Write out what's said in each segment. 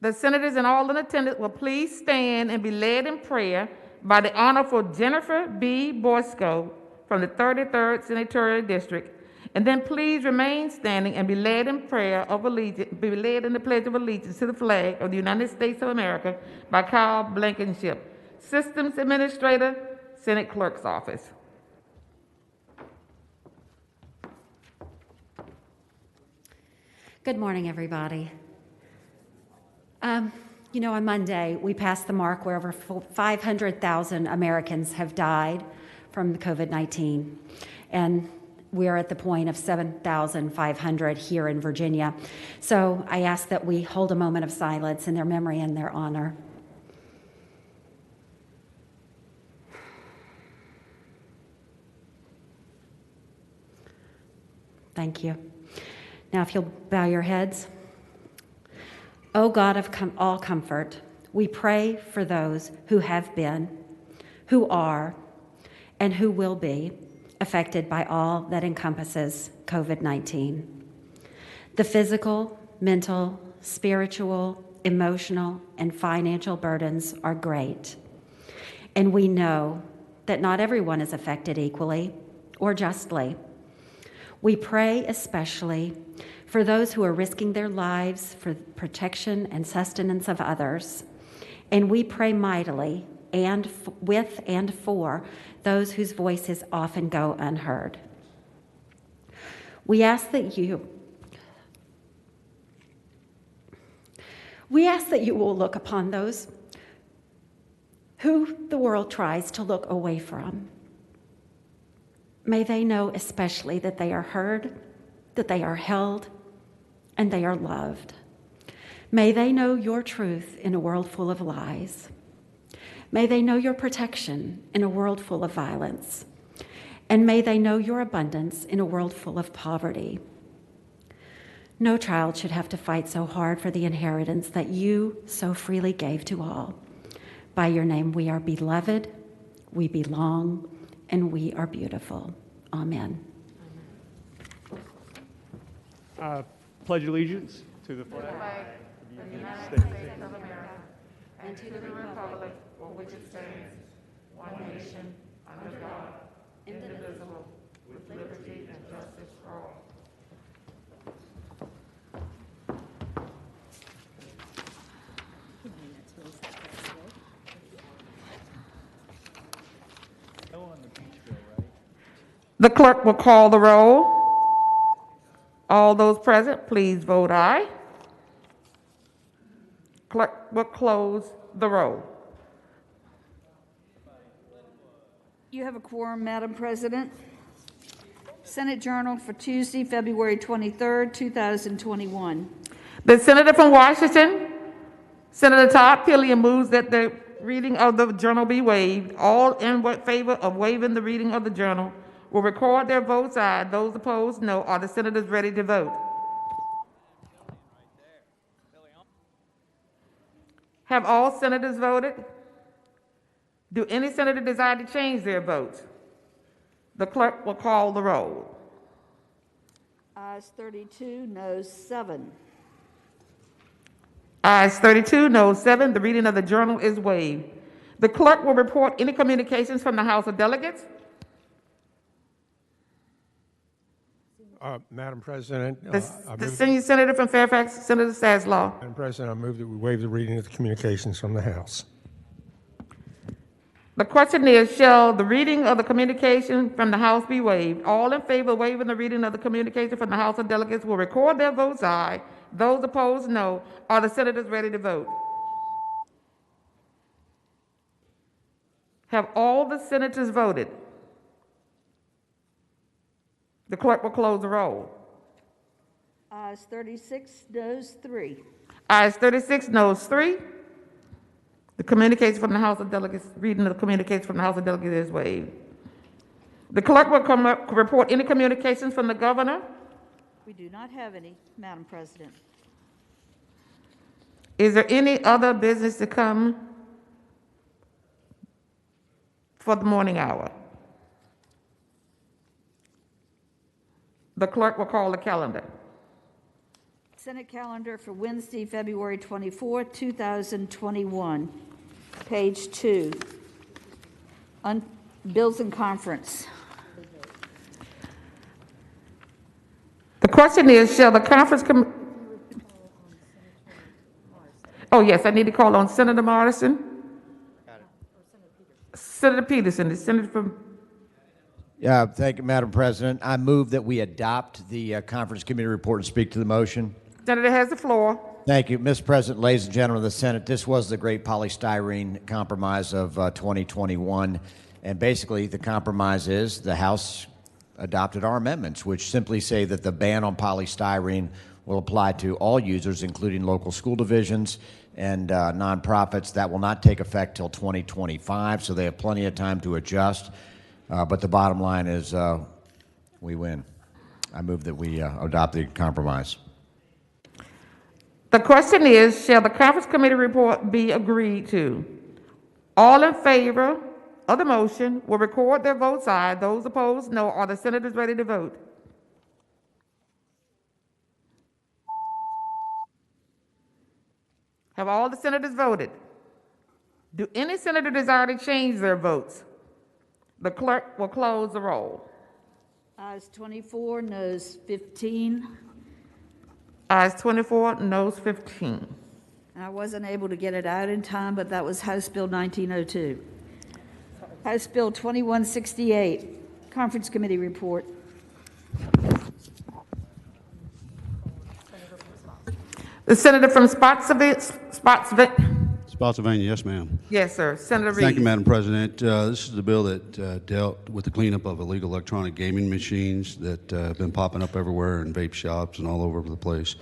The senators and all in attendance will please stand and be led in prayer by the Honorable Jennifer B. Bosco from the 33rd Senatorial District. And then please remain standing and be led in prayer of allegiance, be led in the Pledge of Allegiance to the flag of the United States of America by Kyle Blankenship, Systems Administrator, Senate Clerk's Office. Good morning, everybody. On Monday, we passed the mark where over 500,000 Americans have died from COVID-19, and we're at the point of 7,500 here in Virginia. So I ask that we hold a moment of silence in their memory and their honor. Thank you. Now, if you'll bow your heads. O God of all comfort, we pray for those who have been, who are, and who will be affected by all that encompasses COVID-19. The physical, mental, spiritual, emotional, and financial burdens are great. And we know that not everyone is affected equally or justly. We pray especially for those who are risking their lives for protection and sustenance of others. And we pray mightily and with and for those whose voices often go unheard. We ask that you will look upon those who the world tries to look away from. May they know especially that they are heard, that they are held, and they are loved. May they know your truth in a world full of lies. May they know your protection in a world full of violence. And may they know your abundance in a world full of poverty. No child should have to fight so hard for the inheritance that you so freely gave to all. By your name we are beloved, we belong, and we are beautiful. Amen. Pledge allegiance to the flag Of the United States of America and to the republic for which it stands, one nation, under God, indivisible, with liberty and justice for all. The clerk will call the roll. All those present, please vote aye. Clerk will close the roll. You have a quorum, Madam President. Senate Journal for Tuesday, February 23rd, 2021. The senator from Washington, Senator Todd Pillion, moves that the reading of the journal be waived. All in favor of waiving the reading of the journal will record their votes aye. Those opposed, no. Are the senators ready to vote? Have all senators voted? Do any senator desire to change their votes? The clerk will call the roll. Ayes 32, noes 7. Ayes 32, noes 7. The reading of the journal is waived. The clerk will report any communications from the House of Delegates. Madam President, The senior senator from Fairfax, Senator Saslaw. Madam President, I move that we waive the reading of the communications from the House. The question is, shall the reading of the communication from the House be waived? All in favor of waiving the reading of the communication from the House of Delegates will record their votes aye. Those opposed, no. Are the senators ready to vote? Have all the senators voted? The clerk will close the roll. Ayes 36, noes 3. Ayes 36, noes 3. The communication from the House of Delegates, reading of the communication from the House of Delegates is waived. The clerk will report any communications from the governor. We do not have any, Madam President. Is there any other business to come for the morning hour? The clerk will call the calendar. Senate calendar for Wednesday, February 24th, 2021. Page 2. Bills and conference. The question is, shall the Oh, yes, I need to call on Senator Morrison. Senator Peterson, the senator from... Yeah, thank you, Madam President. I move that we adopt the conference committee report and speak to the motion. Senator has the floor. Thank you, Mr. President, ladies and gentlemen of the Senate. This was the great polystyrene compromise of 2021. And basically, the compromise is the House adopted our amendments, which simply say that the ban on polystyrene will apply to all users, including local school divisions and nonprofits. That will not take effect till 2025, so they have plenty of time to adjust. But the bottom line is we win. I move that we adopt the compromise. The question is, shall the conference committee report be agreed to? All in favor of the motion will record their votes aye. Those opposed, no. Are the senators ready to vote? Have all the senators voted? Do any senator desire to change their votes? The clerk will close the roll. Ayes 24, noes 15. Ayes 24, noes 15. And I wasn't able to get it out in time, but that was House Bill 1902. House Bill 2168, Conference Committee report. The senator from Spotsylvania. Spotsylvania, yes, ma'am. Yes, sir. Senator Reed. Thank you, Madam President. This is the bill that dealt with the cleanup of illegal electronic gaming machines that have been popping up everywhere in vape shops and all over the place.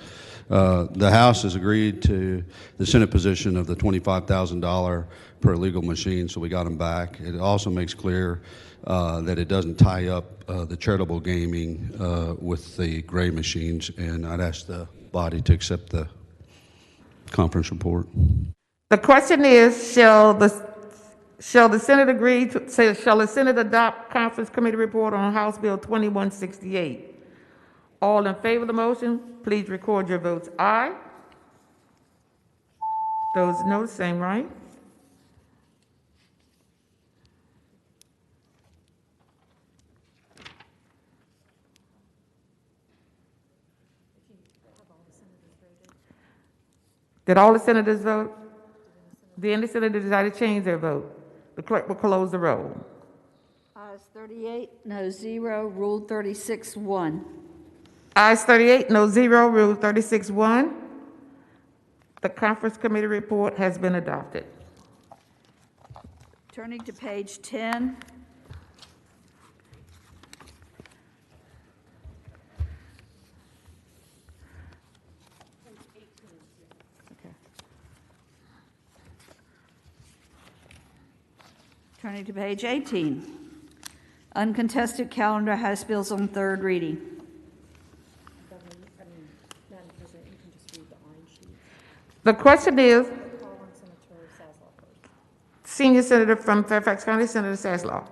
The House has agreed to the Senate position of the $25,000 per illegal machine, so we got them back. It also makes clear that it doesn't tie up the charitable gaming with the gray machines, and I'd ask the body to accept the conference report. The question is, shall the Senate agree to say, shall the Senate adopt conference committee report on House Bill 2168? All in favor of the motion, please record your votes aye. Those no, same right. Did all the senators vote? Did any senator desire to change their vote? The clerk will close the roll. Ayes 38, no 0, Rule 36-1. Ayes 38, no 0, Rule 36-1. The conference committee report has been adopted. Turning to page 10. Turning to page 18. Uncontested calendar, House bills on third reading. The question is, Senior Senator from Fairfax County, Senator Saslaw.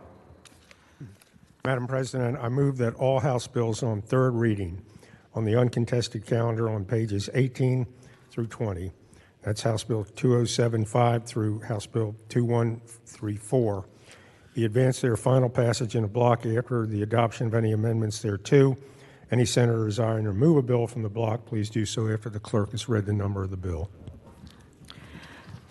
Madam President, I move that all House bills on third reading on the uncontested calendar on pages 18 through 20, that's House Bill 2075 through House Bill 2134, be advanced their final passage in a block after the adoption of any amendments thereto. Any senator desiring to remove a bill from the block, please do so after the clerk has read the number of the bill.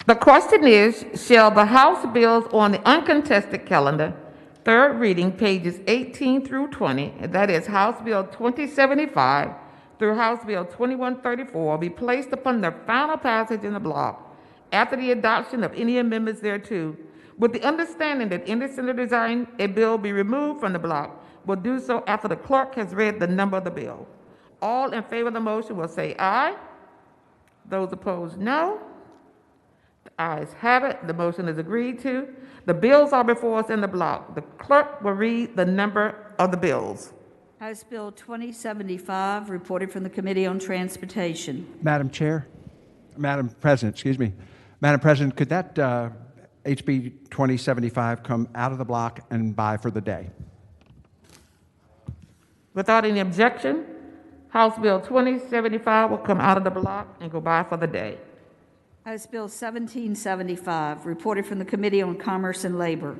The question is, shall the House bills on the uncontested calendar, third reading, pages 18 through 20, that is House Bill 2075 through House Bill 2134, be placed upon their final passage in the block after the adoption of any amendments thereto, with the understanding that any senator desiring a bill be removed from the block will do so after the clerk has read the number of the bill. All in favor of the motion will say aye. Those opposed, no. The ayes have it. The motion is agreed to. The bills are before us in the block. The clerk will read the number of the bills. House Bill 2075, reported from the Committee on Transportation. Madam President, could that HB 2075 come out of the block and by for the day? Without any objection, House Bill 2075 will come out of the block and go by for the day. House Bill 1775, reported from the Committee on Commerce and Labor.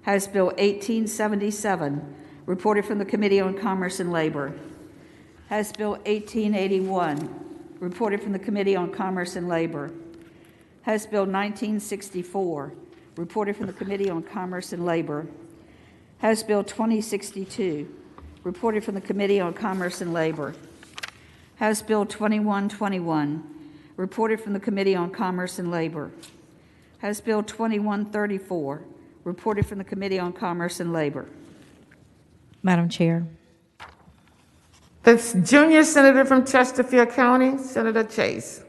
House Bill 1877, reported from the Committee on Commerce and Labor. House Bill 1881, reported from the Committee on Commerce and Labor. House Bill 1964, reported from the Committee on Commerce and Labor. House Bill 2062, reported from the Committee on Commerce and Labor. House Bill 2121, reported from the Committee on Commerce and Labor. House Bill 2134, reported from the Committee on Commerce and Labor. Madam Chair. The junior senator from Chesterfield County, Senator Chase.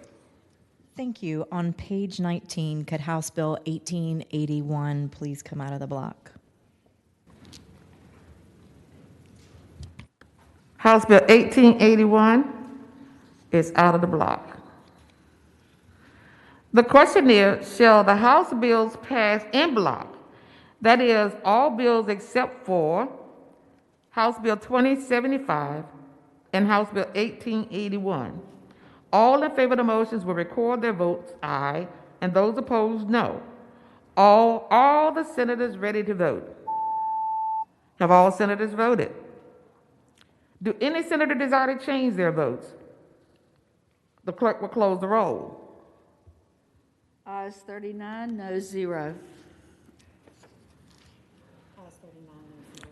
Thank you. On page 19, could House Bill 1881 please come out of the block? House Bill 1881 is out of the block. The question is, shall the House bills pass en bloc? That is, all bills except for House Bill 2075 and House Bill 1881. All in favor of the motions will record their votes aye, and those opposed no. All the senators ready to vote? Have all senators voted? Do any senator desire to change their votes? The clerk will close the roll. Ayes 39, noes 0.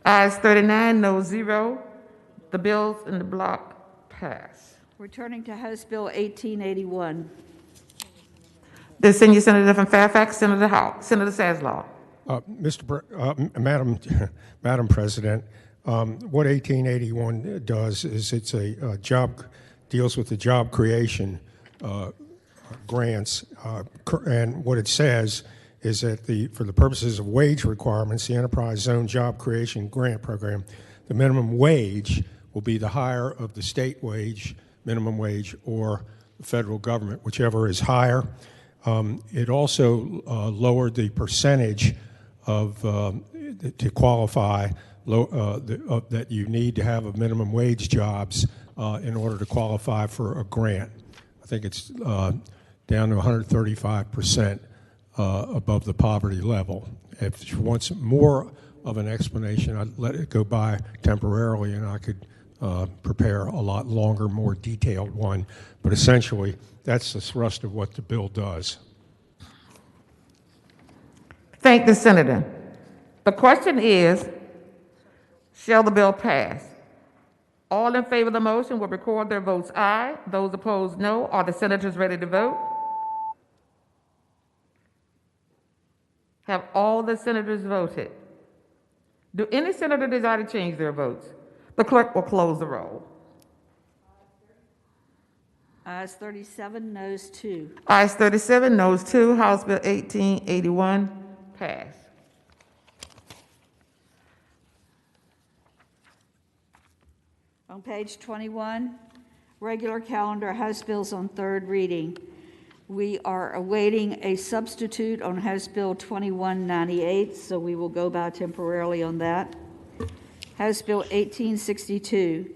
Ayes 39, no 0. The bills in the block pass. Returning to House Bill 1881. The senior senator from Fairfax, Senator Saslaw. Madam President, what 1881 does is it's a deals with the job creation grants, and what it says is that for the purposes of wage requirements, the Enterprise Zone Job Creation Grant Program, the minimum wage will be the higher of the state wage, minimum wage, or the federal government, whichever is higher. It also lowered the percentage of to qualify that you need to have a minimum wage jobs in order to qualify for a grant. I think it's down to 135% above the poverty level. If she wants more of an explanation, I'd let it go by temporarily, and I could prepare a lot longer, more detailed one. But essentially, that's the thrust of what the bill does. Thank the senator. The question is, shall the bill pass? All in favor of the motion will record their votes aye. Those opposed, no. Are the senators ready to vote? Have all the senators voted? Do any senator desire to change their votes? The clerk will close the roll. Ayes 37, noes 2. Ayes 37, noes 2. House Bill 1881 passed. On page 21, regular calendar, House bills on third reading. We are awaiting a substitute on House Bill 2198, so we will go by temporarily on that. House Bill 1862,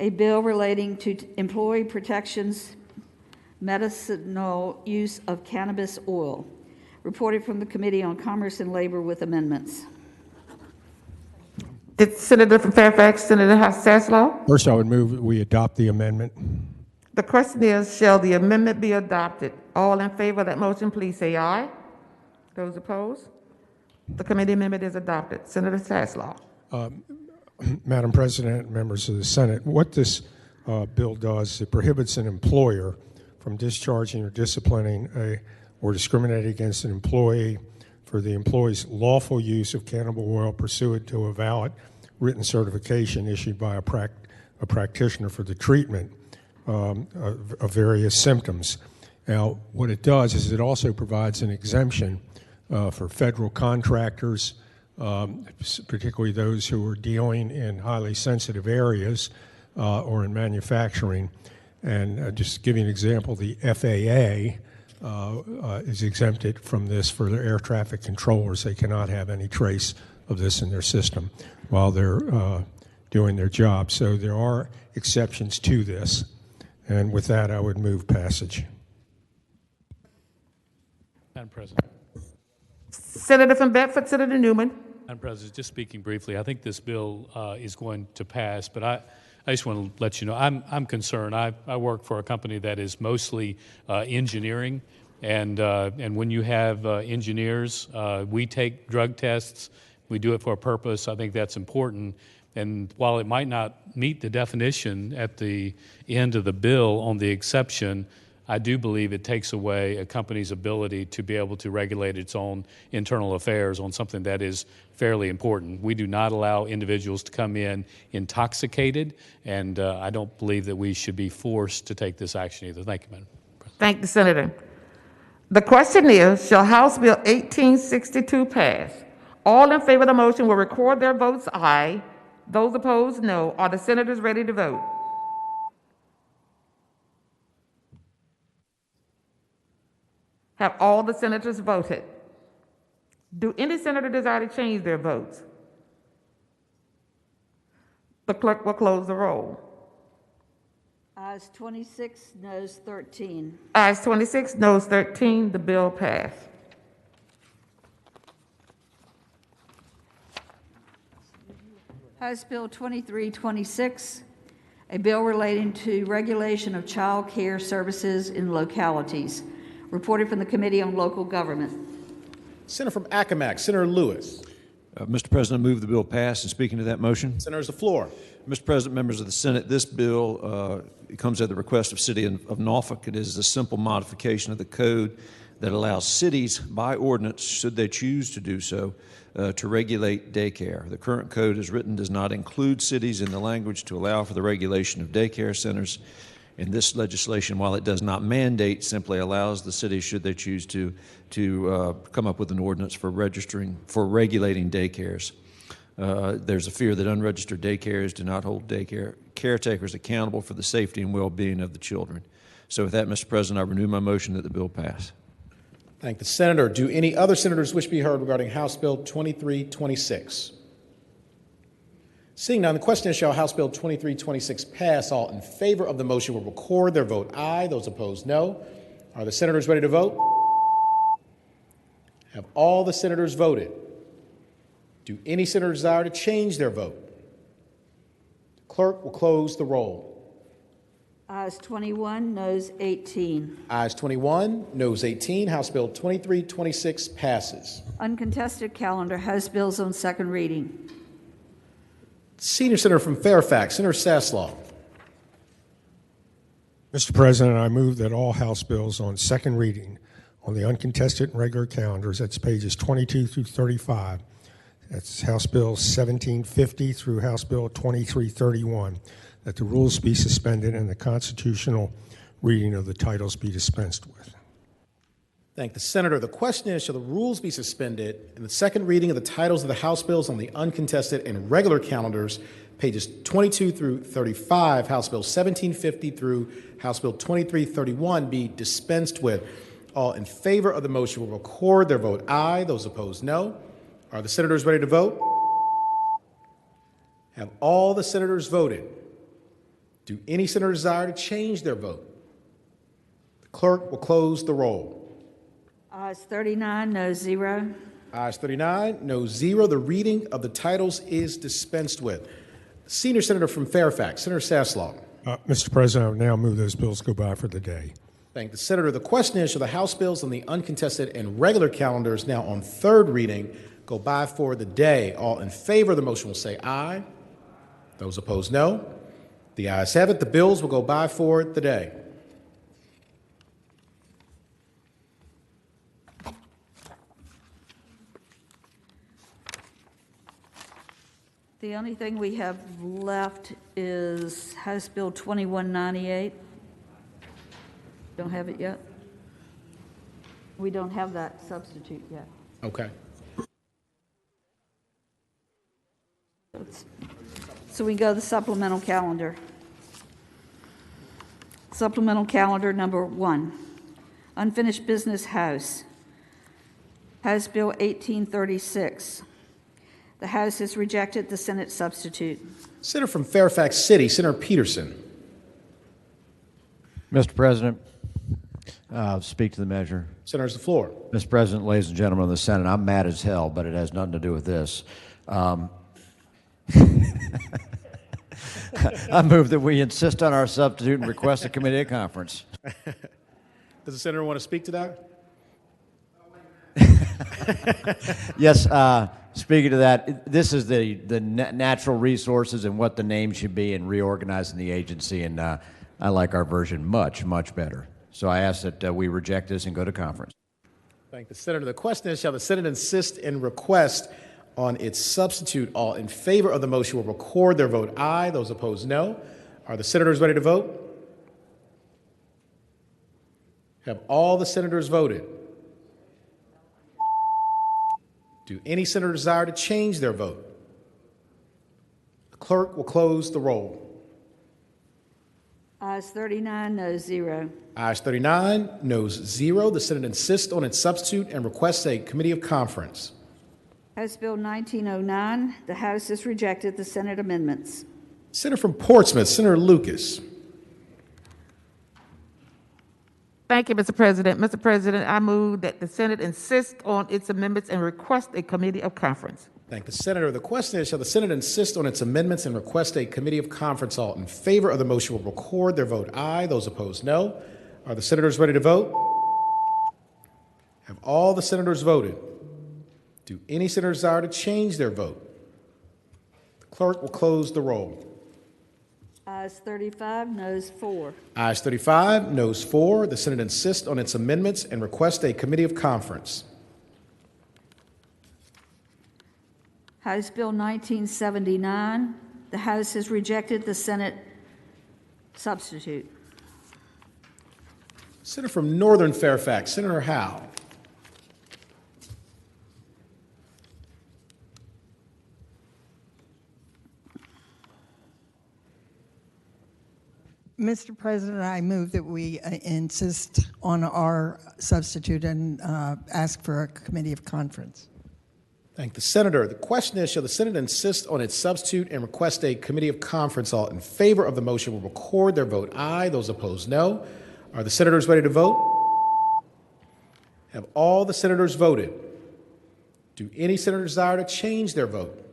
a bill relating to employee protections, medicinal use of cannabis oil, reported from the Committee on Commerce and Labor with amendments. The senator from Fairfax, Senator Saslaw. First, I would move that we adopt the amendment. The question is, shall the amendment be adopted? All in favor of that motion, please say aye. Those opposed? The committee amendment is adopted. Senator Saslaw. Madam President, members of the Senate, what this bill does, it prohibits an employer from discharging or disciplining or discriminating against an employee for the employee's lawful use of cannabis oil pursuant to a valid written certification issued by a practitioner for the treatment of various symptoms. Now, what it does is it also provides an exemption for federal contractors, particularly those who are dealing in highly sensitive areas or in manufacturing. And just to give you an example, the FAA is exempted from this for their air traffic controllers. They cannot have any trace of this in their system, while their doing their job. So there are exceptions to this. And with that, I would move passage. Madam President. Senator from Bedford, Senator Newman. Madam President, just speaking briefly, I think this bill is going to pass, but I just want to let you know, I'm concerned. I work for a company that is mostly engineering, and when you have engineers, we take drug tests. We do it for a purpose. I think that's important. And while it might not meet the definition at the end of the bill on the exception, I do believe it takes away a company's ability to be able to regulate its own internal affairs on something that is fairly important. We do not allow individuals to come in intoxicated, and I don't believe that we should be forced to take this action either. Thank you, Madam President. Thank the Senator. The question is, shall House Bill 1862 pass? All in favor of the motion will record their votes aye. Those opposed, no. Are the senators ready to vote? Have all the senators voted? Do any senator desire to change their votes? The clerk will close the roll. Ayes 26, noes 13. Ayes 26, noes 13. The bill passed. House Bill 2326, a bill relating to regulation of child care services in localities. Reported from the Committee on Local Government. Senator from Accomack, Senator Lewis. Mr. President, I move the bill pass. And speaking to that motion, Senators, the floor. Mr. President, members of the Senate, this bill it comes at the request of City of Norfolk. It is a simple modification of the code that allows cities, by ordinance, should they choose to do so, to regulate daycare. The current code as written does not include cities in the language to allow for the regulation of daycare centers. And this legislation, while it does not mandate, simply allows the city, should they choose to come up with an ordinance for regulating daycares. There's a fear that unregistered daycares do not hold daycare caretakers accountable for the safety and well-being of the children. So with that, Mr. President, I renew my motion that the bill pass. Thank the Senator. Do any other senators wish to be heard regarding House Bill 2326? Seeing none, the question is, shall House Bill 2326 pass? All in favor of the motion will record their vote aye. Those opposed, no. Are the senators ready to vote? Have all the senators voted? Do any senator desire to change their vote? The clerk will close the roll. Ayes 21, noes 18. Ayes 21, noes 18. House Bill 2326 passes. Uncontested calendar, House bills on second reading. Senior Senator from Fairfax, Senator Saslaw. Mr. President, I move that all House bills on second reading on the uncontested and regular calendars, that's pages 22 through 35, that's House Bill 1750 through House Bill 2331, that the rules be suspended and the constitutional reading of the titles be dispensed with. Thank the Senator. The question is, shall the rules be suspended and the second reading of the titles of the House bills on the uncontested and regular calendars, pages 22 through 35, House Bill 1750 through House Bill 2331, be dispensed with? All in favor of the motion will record their vote aye. Those opposed, no. Are the senators ready to vote? Have all the senators voted? Do any senator desire to change their vote? The clerk will close the roll. Ayes 39, no 0. Ayes 39, no 0. The reading of the titles is dispensed with. Senior Senator from Fairfax, Senator Saslaw. Mr. President, I would now move those bills go by for the day. Thank the Senator. The question is, shall the House bills on the uncontested and regular calendars now on third reading go by for the day? All in favor of the motion will say aye. Those opposed, no. The ayes have it. The bills will go by for the day. The only thing we have left is House Bill 2198. Don't have it yet? We don't have that substitute yet. Okay. So we go to the supplemental calendar. Supplemental calendar number 1, unfinished business House. House Bill 1836. The House has rejected the Senate substitute. Senator from Fairfax City, Senator Peterson. Mr. President, speak to the measure. Senator has the floor. Mr. President, ladies and gentlemen of the Senate, I'm mad as hell, but it has nothing to do with this. I move that we insist on our substitute and request a committee of conference. Does the senator want to speak to that? Yes, speaking to that, this is the natural resources and what the name should be in reorganizing the agency, and I like our version much, much better. So I ask that we reject this and go to conference. Thank the senator. The question is, shall the Senate insist and request on its substitute? All in favor of the motion will record their vote aye. Those opposed, no. Are the senators ready to vote? Have all the senators voted? Do any senator desire to change their vote? The clerk will close the roll. Ayes 39, noes 0. Ayes 39, noes 0. The Senate insists on its substitute and requests a committee of conference. House Bill 1909, the House has rejected the Senate amendments. Senator from Portsmouth, Senator Lucas. Thank you, Mr. President. Mr. President, I move that the Senate insist on its amendments and request a committee of conference. Thank the senator. The question is, shall the Senate insist on its amendments and request a committee of conference? All in favor of the motion will record their vote aye. Those opposed, no. Are the senators ready to vote? Have all the senators voted? Do any senators desire to change their vote? The clerk will close the roll. Ayes 35, noes 4. Ayes 35, noes 4. The Senate insists on its amendments and request a committee of conference. House Bill 1979, the House has rejected the Senate substitute. Senator from Northern Fairfax, Senator Howe. Mr. President, I move that we insist on our substitute and ask for a committee of conference. Thank the senator. The question is, shall the Senate insist on its substitute and request a committee of conference? All in favor of the motion will record their vote aye. Those opposed, no. Are the senators ready to vote? Have all the senators voted? Do any senators desire to change their vote?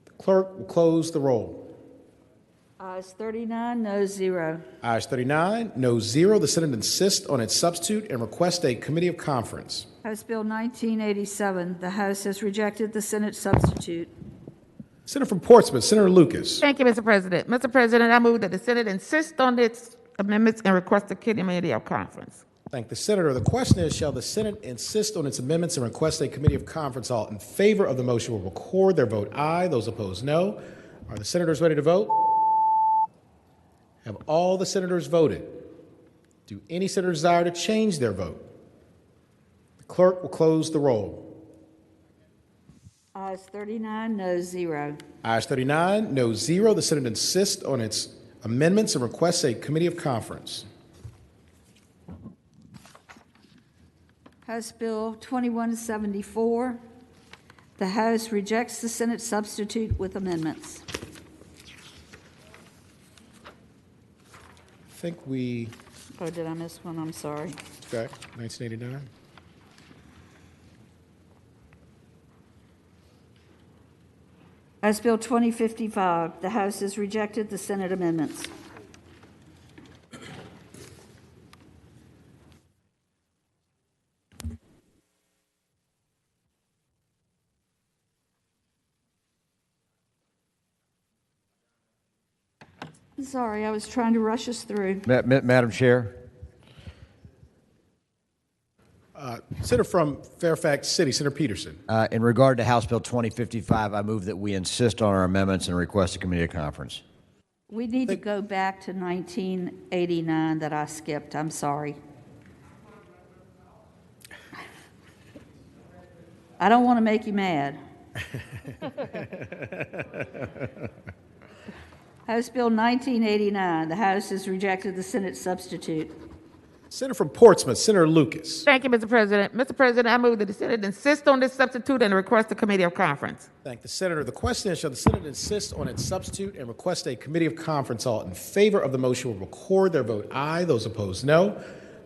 The clerk will close the roll. Ayes 39, noes 0. Ayes 39, noes 0. The Senate insists on its substitute and request a committee of conference. House Bill 1987, the House has rejected the Senate substitute. Senator from Portsmouth, Senator Lucas. Thank you, Mr. President. Mr. President, I move that the Senate insist on its amendments and request a committee of conference. Thank the senator. The question is, shall the Senate insist on its amendments and request a committee of conference? All in favor of the motion will record their vote aye. Those opposed, no. Are the senators ready to vote? Have all the senators voted? Do any senators desire to change their vote? The clerk will close the roll. Ayes 39, noes 0. Ayes 39, noes 0. The Senate insists on its amendments and requests a committee of conference. House Bill 2174, the House rejects the Senate substitute with amendments. I think we, Oh, did I miss one? I'm sorry. okay, 1989. House Bill 2055, the House has rejected the Senate amendments. Sorry, I was trying to rush us through. Madam Chair. Senator from Fairfax City, Senator Peterson. In regard to House Bill 2055, I move that we insist on our amendments and request a committee of conference. We need to go back to 1989 that I skipped. I'm sorry. I don't want to make you mad. House Bill 1989, the House has rejected the Senate substitute. Senator from Portsmouth, Senator Lucas. Thank you, Mr. President. Mr. President, I move that the Senate insist on this substitute and request a committee of conference. Thank the Senator. The question is, shall the Senate insist on its substitute and request a committee of conference? All in favor of the motion will record their vote aye. Those opposed, no.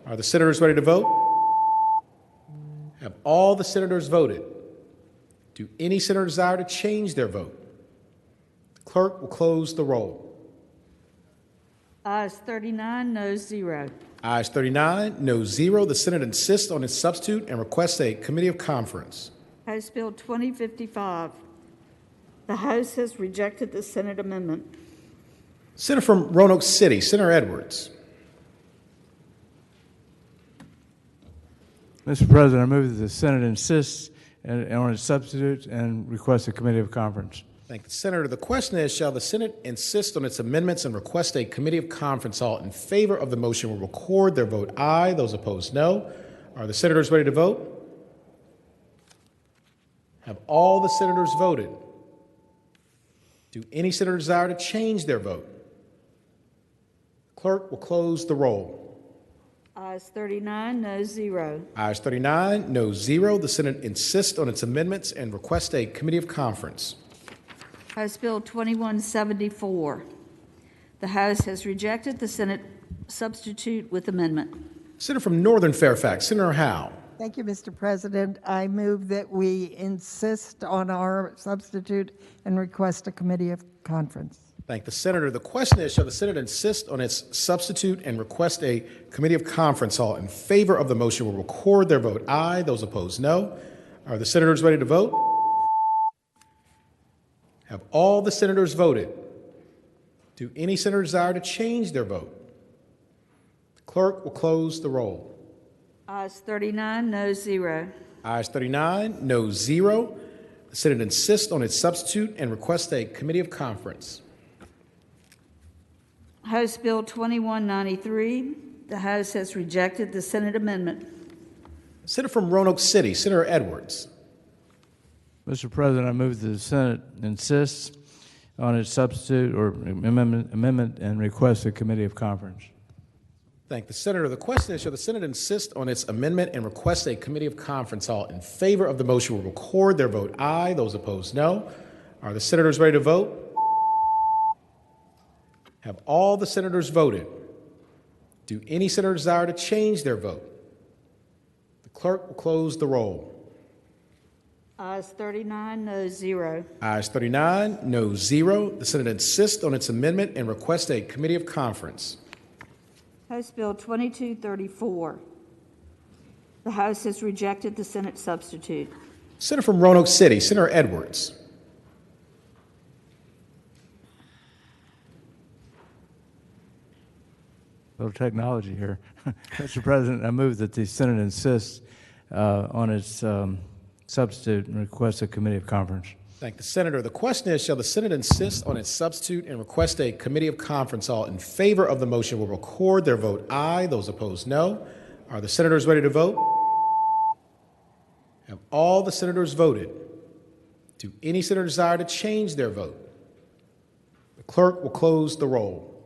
Are the senators ready to vote? Have all the senators voted? Do any senator desire to change their vote? The clerk will close the roll. Ayes 39, noes 0. Ayes 39, no 0. The Senate insists on its substitute and requests a committee of conference. House Bill 2055. The House has rejected the Senate amendment. Senator from Roanoke City, Senator Edwards. Mr. President, I move that the Senate insists on its substitute and request a committee of conference. Thank the Senator. The question is, shall the Senate insist on its amendments and request a committee of conference? All in favor of the motion will record their vote aye. Those opposed, no. Are the senators ready to vote? Have all the senators voted? Do any senator desire to change their vote? Clerk will close the roll. Ayes 39, noes 0. Ayes 39, no 0. The Senate insists on its amendments and requests a committee of conference. House Bill 2174. The House has rejected the Senate substitute with amendment. Senator from Northern Fairfax, Senator Howe. Thank you, Mr. President. I move that we insist on our substitute and request a committee of conference. Thank the Senator. The question is, shall the Senate insist on its substitute and request a committee of conference? All in favor of the motion will record their vote aye. Those opposed, no. Are the senators ready to vote? Have all the senators voted? Do any senator desire to change their vote? The clerk will close the roll. Ayes 39, noes 0. Ayes 39, no 0. The Senate insists on its substitute and requests a committee of conference. House Bill 2193. The House has rejected the Senate amendment. Senator from Roanoke City, Senator Edwards. Mr. President, I move that the Senate insists on its substitute or amendment and request a committee of conference. Thank the Senator. The question is, shall the Senate insist on its amendment and request a committee of conference? All in favor of the motion will record their vote aye. Those opposed, no. Are the senators ready to vote? Have all the senators voted? Do any senator desire to change their vote? The clerk will close the roll. Ayes 39, noes 0. Ayes 39, no 0. The Senate insists on its amendment and requests a committee of conference. House Bill 2234. The House has rejected the Senate substitute. Senator from Roanoke City, Senator Edwards. A little technology here. Mr. President, I move that the Senate insists on its substitute and request a committee of conference. Thank the Senator. The question is, shall the Senate insist on its substitute and request a committee of conference? All in favor of the motion will record their vote aye. Those opposed, no. Are the senators ready to vote? Have all the senators voted? Do any senator desire to change their vote? The clerk will close the roll.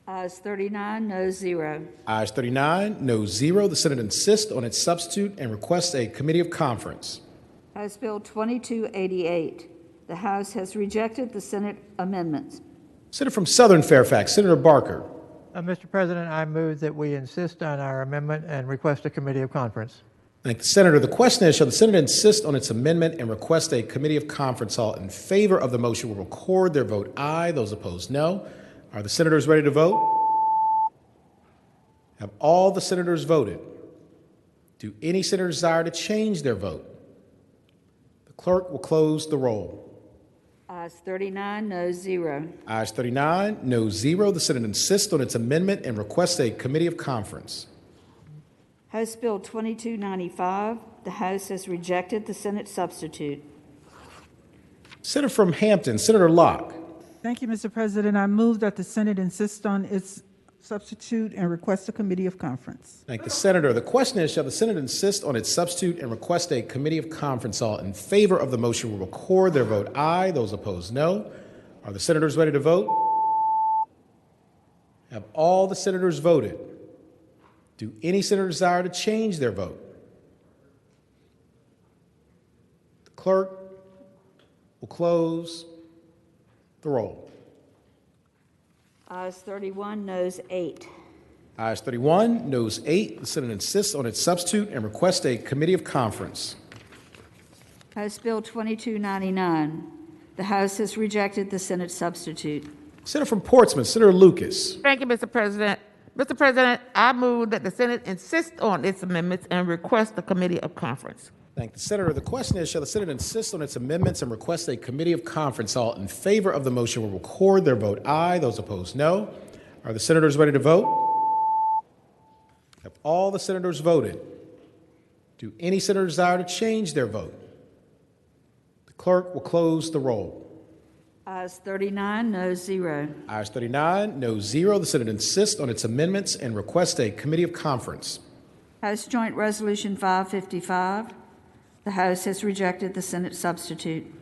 Ayes 39, noes 0. Ayes 39, no 0. The Senate insists on its substitute and requests a committee of conference. House Bill 2288. The House has rejected the Senate amendments. Senator from Southern Fairfax, Senator Barker. Mr. President, I move that we insist on our amendment and request a committee of conference. Thank the Senator. The question is, shall the Senate insist on its amendment and request a committee of conference? All in favor of the motion will record their vote aye. Those opposed, no. Are the senators ready to vote? Have all the senators voted? Do any senator desire to change their vote? The clerk will close the roll. Ayes 39, noes 0. Ayes 39, no 0. The Senate insists on its amendment and requests a committee of conference. House Bill 2295. The House has rejected the Senate substitute. Senator from Hampton, Senator Locke. Thank you, Mr. President. I move that the Senate insist on its substitute and request a committee of conference. Thank the Senator. The question is, shall the Senate insist on its substitute and request a committee of conference? All in favor of the motion will record their vote aye. Those opposed, no. Are the senators ready to vote? Have all the senators voted? Do any senator desire to change their vote? The clerk will close the roll. Ayes 31, noes 8. Ayes 31, noes 8. The Senate insists on its substitute and requests a committee of conference. House Bill 2299. The House has rejected the Senate substitute. Senator from Portsmouth, Senator Lucas. Thank you, Mr. President. Mr. President, I move that the Senate insist on its amendments and request a committee of conference. Thank the senator. The question is, shall the Senate insist on its amendments and request a committee of conference? All in favor of the motion will record their vote aye. Those opposed, no. Are the senators ready to vote? Have all the senators voted? Do any senator desire to change their vote? The clerk will close the roll. Ayes 39, noes 0. Ayes 39, no 0. The Senate insists on its amendments and requests a committee of conference. House Joint Resolution 555. The House has rejected the Senate substitute.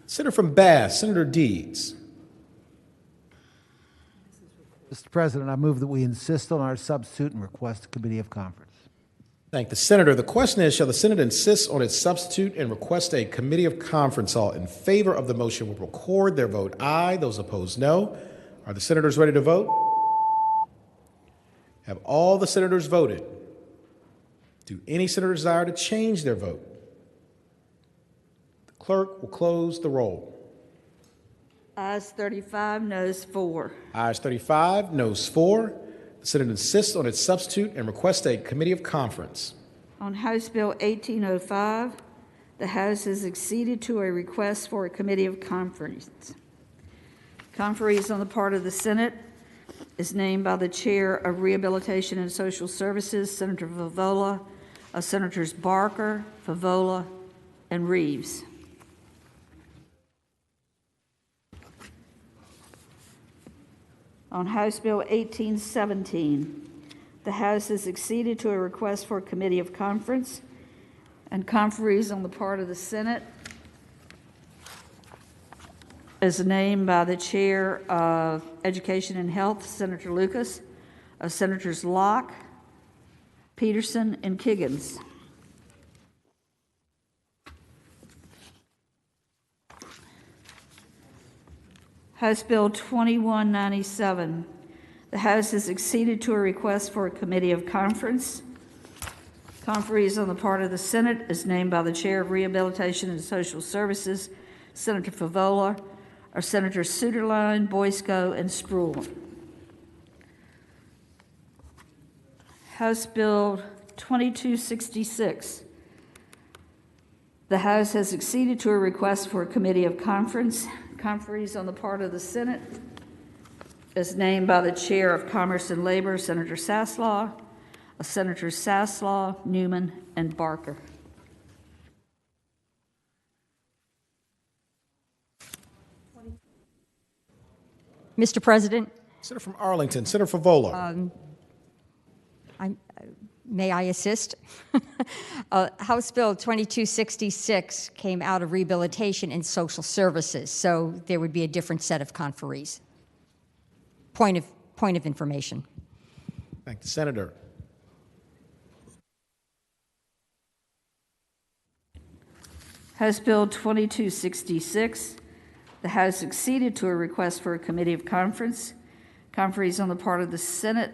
Senator from Bath, Senator Deeds. Mr. President, I move that we insist on our substitute and request a committee of conference. Thank the senator. The question is, shall the Senate insist on its substitute and request a committee of conference? All in favor of the motion will record their vote aye. Those opposed, no. Are the senators ready to vote? Have all the senators voted? Do any senator desire to change their vote? The clerk will close the roll. Ayes 35, noes 4. Ayes 35, noes 4. The Senate insists on its substitute and requests a committee of conference. On House Bill 1805, the House has acceded to a request for a committee of conference. Conferees on the part of the Senate is named by the Chair of Rehabilitation and Social Services, Senator Favola, of Senators Barker, Favola, and Reeves. On House Bill 1817, the House has acceded to a request for a committee of conference, and conferees on the part of the Senate is named by the Chair of Education and Health, Senator Lucas, of Senators Locke, Peterson, and Kiggins. House Bill 2197. The House has acceded to a request for a committee of conference. Conferees on the part of the Senate is named by the Chair of Rehabilitation and Social Services, Senator Favola, are Senators Suderline, Boysko, and Spruill. House Bill 2266. The House has acceded to a request for a committee of conference. Conferees on the part of the Senate is named by the Chair of Commerce and Labor, Senator Saslaw, Senators Saslaw, Newman, and Barker. Mr. President. Senator from Arlington, Senator Favola. May I assist? House Bill 2266 came out of Rehabilitation and Social Services, so there would be a different set of conferees. Point of information. Thank the senator. House Bill 2266. The House acceded to a request for a committee of conference. Conferees on the part of the Senate.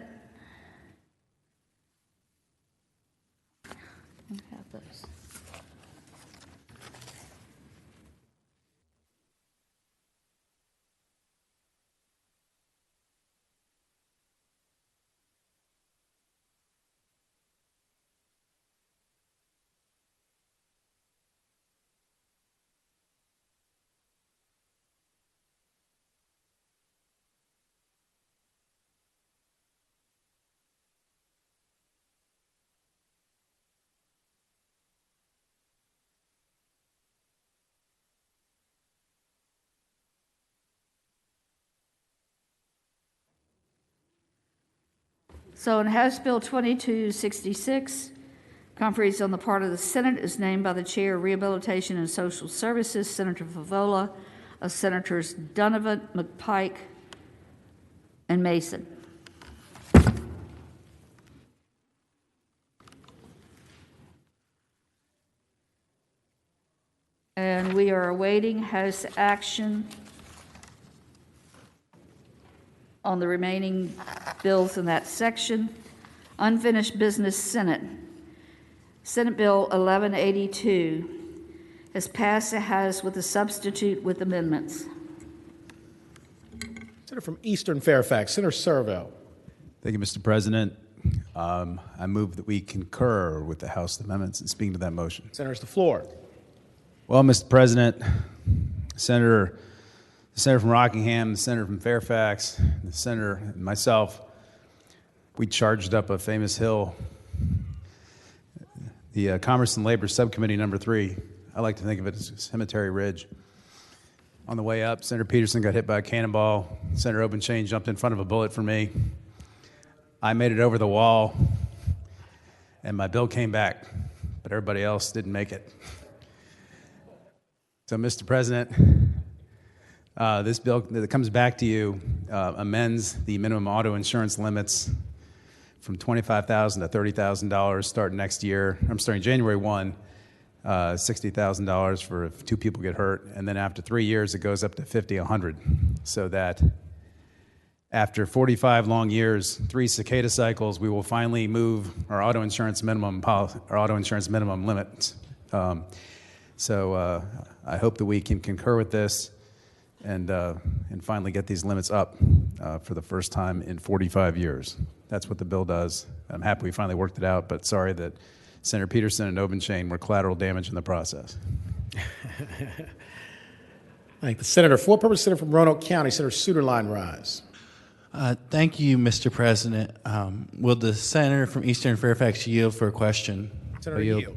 So in House Bill 2266, conferees on the part of the Senate is named by the Chair of Rehabilitation and Social Services, Senator Favola, of Senators Donovan, McPike, and Mason. And we are awaiting House action on the remaining bills in that section. Unfinished business, Senate. Senate Bill 1182 has passed the House with a substitute with amendments. Senator from Eastern Fairfax, Senator Servo. Thank you, Mr. President. I move that we concur with the House amendments and speaking to that motion. Senators, the floor. Well, Mr. President, the senator from Rockingham, the senator from Fairfax, the senator and myself, we charged up a famous hill, the Commerce and Labor Subcommittee number 3. I like to think of it as Cemetery Ridge. On the way up, Senator Peterson got hit by a cannonball. Senator Obenchain jumped in front of a bullet for me. I made it over the wall, and my bill came back, but everybody else didn't make it. So, Mr. President, this bill that comes back to you amends the minimum auto insurance limits from $25,000 to $30,000 starting next year. I'm starting January 1, $60,000 for if 2 people get hurt, and then after 3 years it goes up to $50,100, so that after 45 long years, 3 cicada cycles, we will finally move our auto insurance minimum limits. So I hope that we can concur with this and finally get these limits up for the first time in 45 years. That's what the bill does. I'm happy we finally worked it out, but sorry that Senator Peterson and Obenchain were collateral damage in the process. Thank the senator. For purpose, Senator from Roanoke County, Senator Suderline rise. Thank you, Mr. President. Will the senator from Eastern Fairfax yield for a question? Senator yield.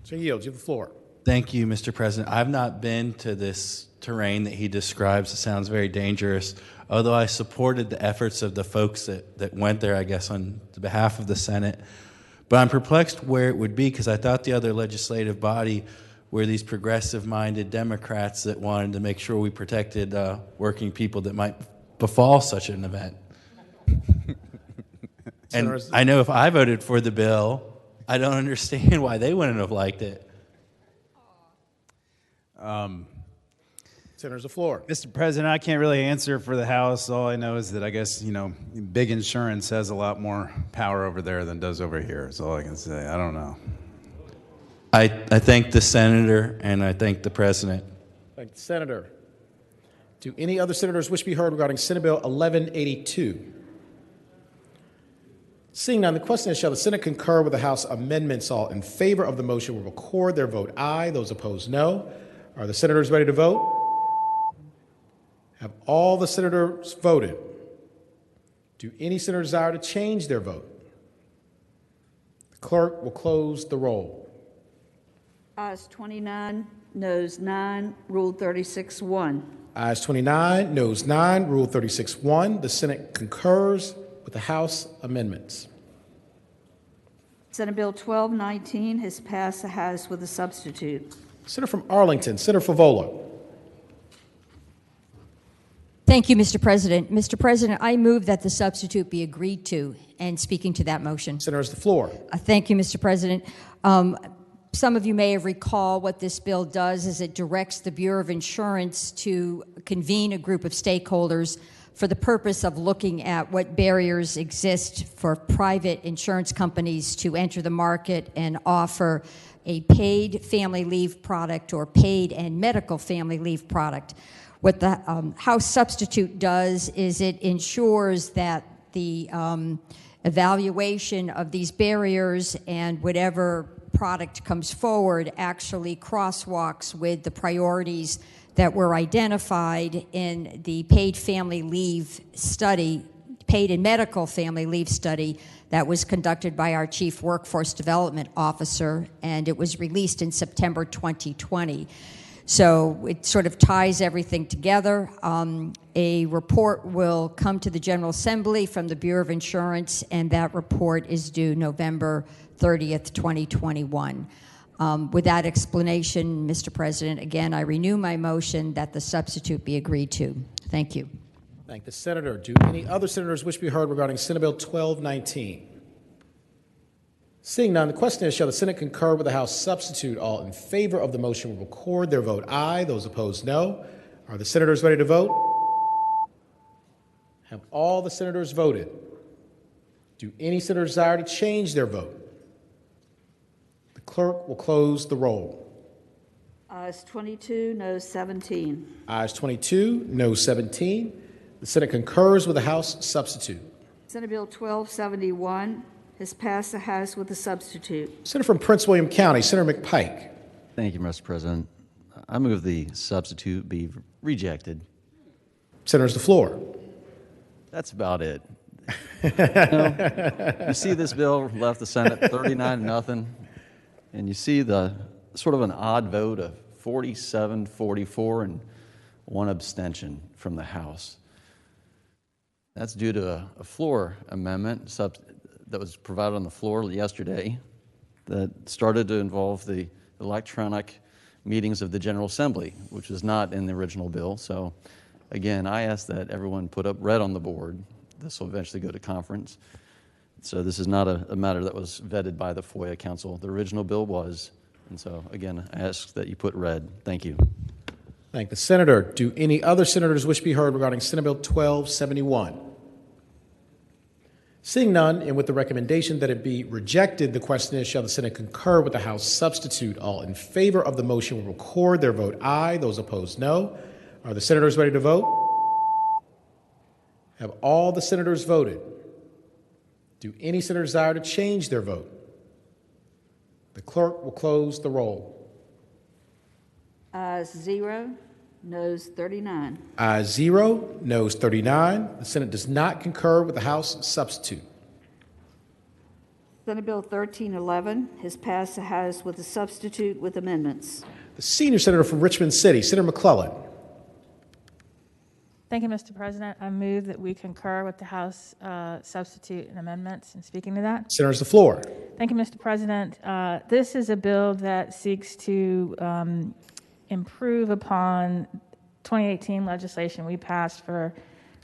Senator Yields, you have the floor. Thank you, Mr. President. I've not been to this terrain that he describes. It sounds very dangerous, although I supported the efforts of the folks that went there, I guess, on behalf of the Senate. But I'm perplexed where it would be, because I thought the other legislative body were these progressive-minded Democrats that wanted to make sure we protected working people that might befall such an event. And I know if I voted for the bill, I don't understand why they wouldn't have liked it. Senators, the floor. Mr. President, I can't really answer for the House. All I know is that I guess, big insurance has a lot more power over there than does over here. That's all I can say. I don't know. I thank the senator and I thank the president. Thank the senator. Do any other senators wish to be heard regarding Senate Bill 1182? Seeing none, the question is, shall the Senate concur with the House amendments? All in favor of the motion will record their vote aye. Those opposed, no. Are the senators ready to vote? Have all the senators voted? Do any senators desire to change their vote? The clerk will close the roll. Ayes 29, noes 9, Rule 36-1. Ayes 29, noes 9, Rule 36-1. The Senate concurs with the House amendments. Senate Bill 1219 has passed the House with a substitute. Senator from Arlington, Senator Favolo. Thank you, Mr. President. Mr. President, I move that the substitute be agreed to, and speaking to that motion. Senators, the floor. Thank you, Mr. President. Some of you may have recalled what this bill does is it directs the Bureau of Insurance to convene a group of stakeholders for the purpose of looking at what barriers exist for private insurance companies to enter the market and offer a paid family leave product or paid and medical family leave product. What the House substitute does is it ensures that the evaluation of these barriers and whatever product comes forward actually crosswalks with the priorities that were identified in the paid family leave study, paid and medical family leave study that was conducted by our Chief Workforce Development Officer, and it was released in September 2020. So it sort of ties everything together. A report will come to the General Assembly from the Bureau of Insurance, and that report is due November 30th, 2021. With that explanation, Mr. President, again, I renew my motion that the substitute be agreed to. Thank you. Thank the senator. Do any other senators wish to be heard regarding Senate Bill 1219? Seeing none, the question is, shall the Senate concur with the House substitute? All in favor of the motion will record their vote aye. Those opposed, no. Are the senators ready to vote? Have all the senators voted? Do any senators desire to change their vote? The clerk will close the roll. Ayes 22, noes 17. Ayes 22, no 17. The Senate concurs with the House substitute. Senate Bill 1271 has passed the House with a substitute. Senator from Prince William County, Senator McPike. Thank you, Mr. President. I move the substitute be rejected. Senator's the floor. That's about it. You see this bill left the Senate 39-0, and you see the sort of an odd vote of 47-44 and one abstention from the House. That's due to a floor amendment that was provided on the floor yesterday that started to involve the electronic meetings of the General Assembly, which was not in the original bill. So, again, I ask that everyone put up red on the board. This will eventually go to conference. So this is not a matter that was vetted by the FOIA Council. The original bill was. And so, again, I ask that you put red. Thank you. Thank the Senator. Do any other senators wish to be heard regarding Senate Bill 1271? Seeing none, and with the recommendation that it be rejected, the question is, shall the Senate concur with the House substitute? All in favor of the motion will record their vote aye. Those opposed, no. Are the senators ready to vote? Have all the senators voted? Do any senators desire to change their vote? The clerk will close the roll. Ayes 0, noes 39. Ayes 0, noes 39. The Senate does not concur with the House substitute. Senate Bill 1311 has passed the House with a substitute with amendments. The senior senator from Richmond City, Senator McClellan. Thank you, Mr. President. I move that we concur with the House substitute and amendments. And speaking to that, Senator's the floor. Thank you, Mr. President. This is a bill that seeks to improve upon 2018 legislation we passed for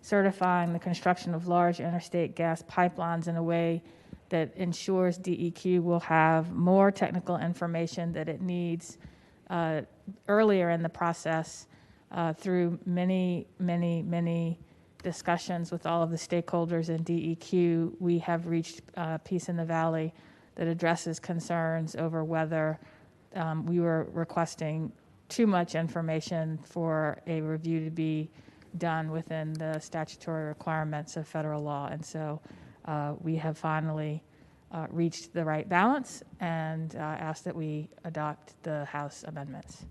certifying the construction of large interstate gas pipelines in a way that ensures DEQ will have more technical information that it needs earlier in the process. Through many discussions with all of the stakeholders in DEQ, we have reached peace in the valley that addresses concerns over whether we were requesting too much information for a review to be done within the statutory requirements of federal law. And so we have finally reached the right balance and ask that we adopt the House amendments.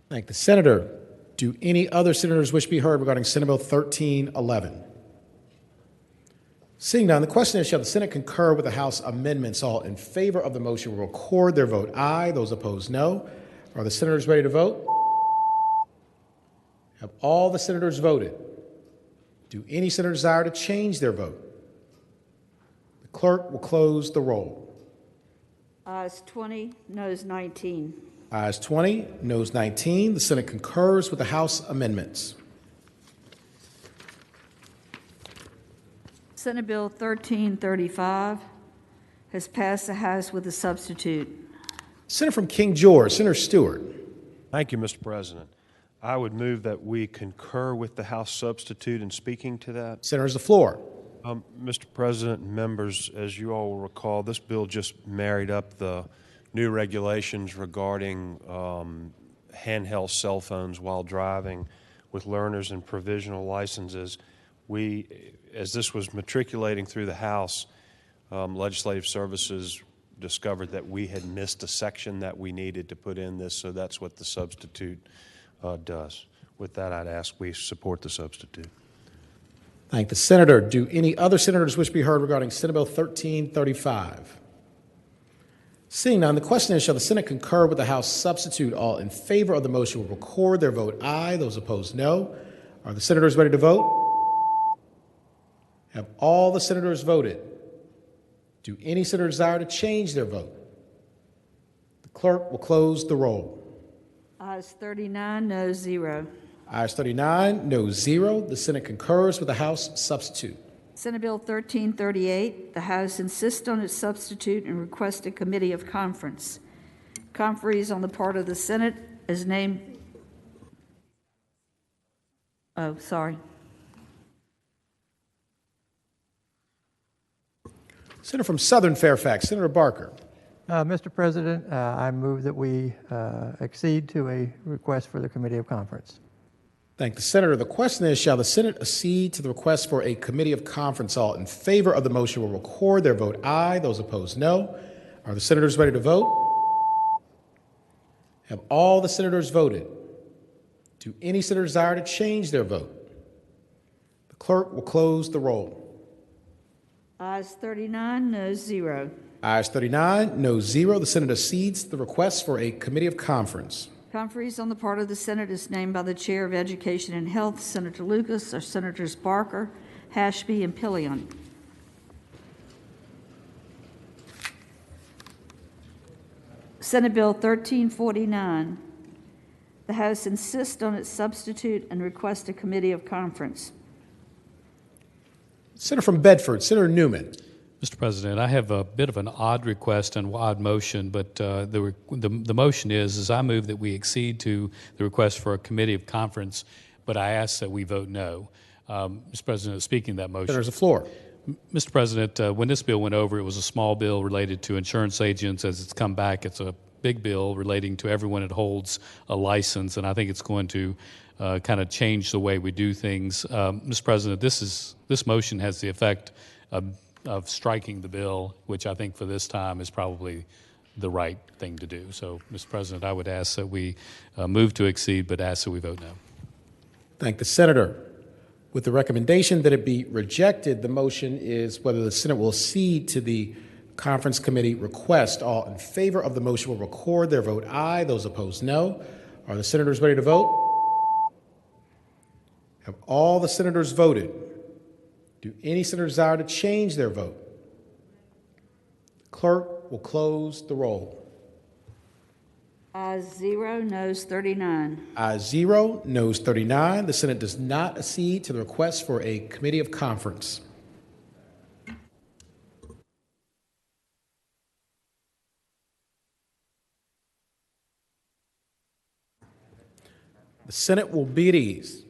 Thank the Senator. Do any other senators wish to be heard regarding Senate Bill 1311? Seeing none, the question is, shall the Senate concur with the House amendments? All in favor of the motion will record their vote aye. Those opposed, no. Are the senators ready to vote? Have all the senators voted? Do any senators desire to change their vote? The clerk will close the roll. Ayes 20, noes 19. Ayes 20, noes 19. The Senate concurs with the House amendments. Senate Bill 1335 has passed the House with a substitute. Senator from King George, Senator Stewart. Thank you, Mr. President. I would move that we concur with the House substitute in speaking to that. Senator's the floor. Mr. President and members, as you all will recall, this bill just married up the new regulations regarding handheld cell phones while driving with learners and provisional licenses. As this was matriculating through the House, Legislative Services discovered that we had missed a section that we needed to put in this, so that's what the substitute does. With that, I'd ask we support the substitute. Thank the Senator. Do any other senators wish to be heard regarding Senate Bill 1335? Seeing none, the question is, shall the Senate concur with the House substitute? All in favor of the motion will record their vote aye. Those opposed, no. Are the senators ready to vote? Have all the senators voted? Do any senators desire to change their vote? The clerk will close the roll. Ayes 39, noes 0. Ayes 39, no 0. The Senate concurs with the House substitute. Senate Bill 1338, the House insists on its substitute and requests a committee of conference. Conferees on the part of the Senate is named. Oh, sorry. Senator from Southern Fairfax, Senator Barker. Mr. President, I move that we accede to a request for the committee of conference. Thank the senator. The question is, shall the Senate accede to the request for a committee of conference? All in favor of the motion will record their vote aye. Those opposed, no. Are the senators ready to vote? Have all the senators voted? Do any senator desire to change their vote? The clerk will close the roll. Ayes 39, noes 0. Ayes 39, no 0. The Senate accedes to the request for a committee of conference. Conferees on the part of the Senate is named by the Chair of Education and Health, Senator Lucas, or Senators Barker, Hashby, and Pillion. Senate Bill 1349. The House insists on its substitute and requests a committee of conference. Senator from Bedford, Senator Newman. Mr. President, I have a bit of an odd request and odd motion, but the motion is I move that we accede to the request for a committee of conference, but I ask that we vote no. Mr. President, speaking of that motion. There's the floor. Mr. President, when this bill went over, it was a small bill related to insurance agents. As it's come back, it's a big bill relating to everyone that holds a license, and I think it's going to kind of change the way we do things. Mr. President, this motion has the effect of striking the bill, which I think for this time is probably the right thing to do. So, Mr. President, I would ask that we move to exceed, but ask that we vote no. Thank the senator. With the recommendation that it be rejected, the motion is whether the Senate will accede to the conference committee request. All in favor of the motion will record their vote aye. Those opposed, no. Are the senators ready to vote? Have all the senators voted? Do any senator desire to change their vote? The clerk will close the roll. Ayes 0, noes 39. Ayes 0, noes 39. The Senate does not accede to the request for a committee of conference. The Senate will be at ease.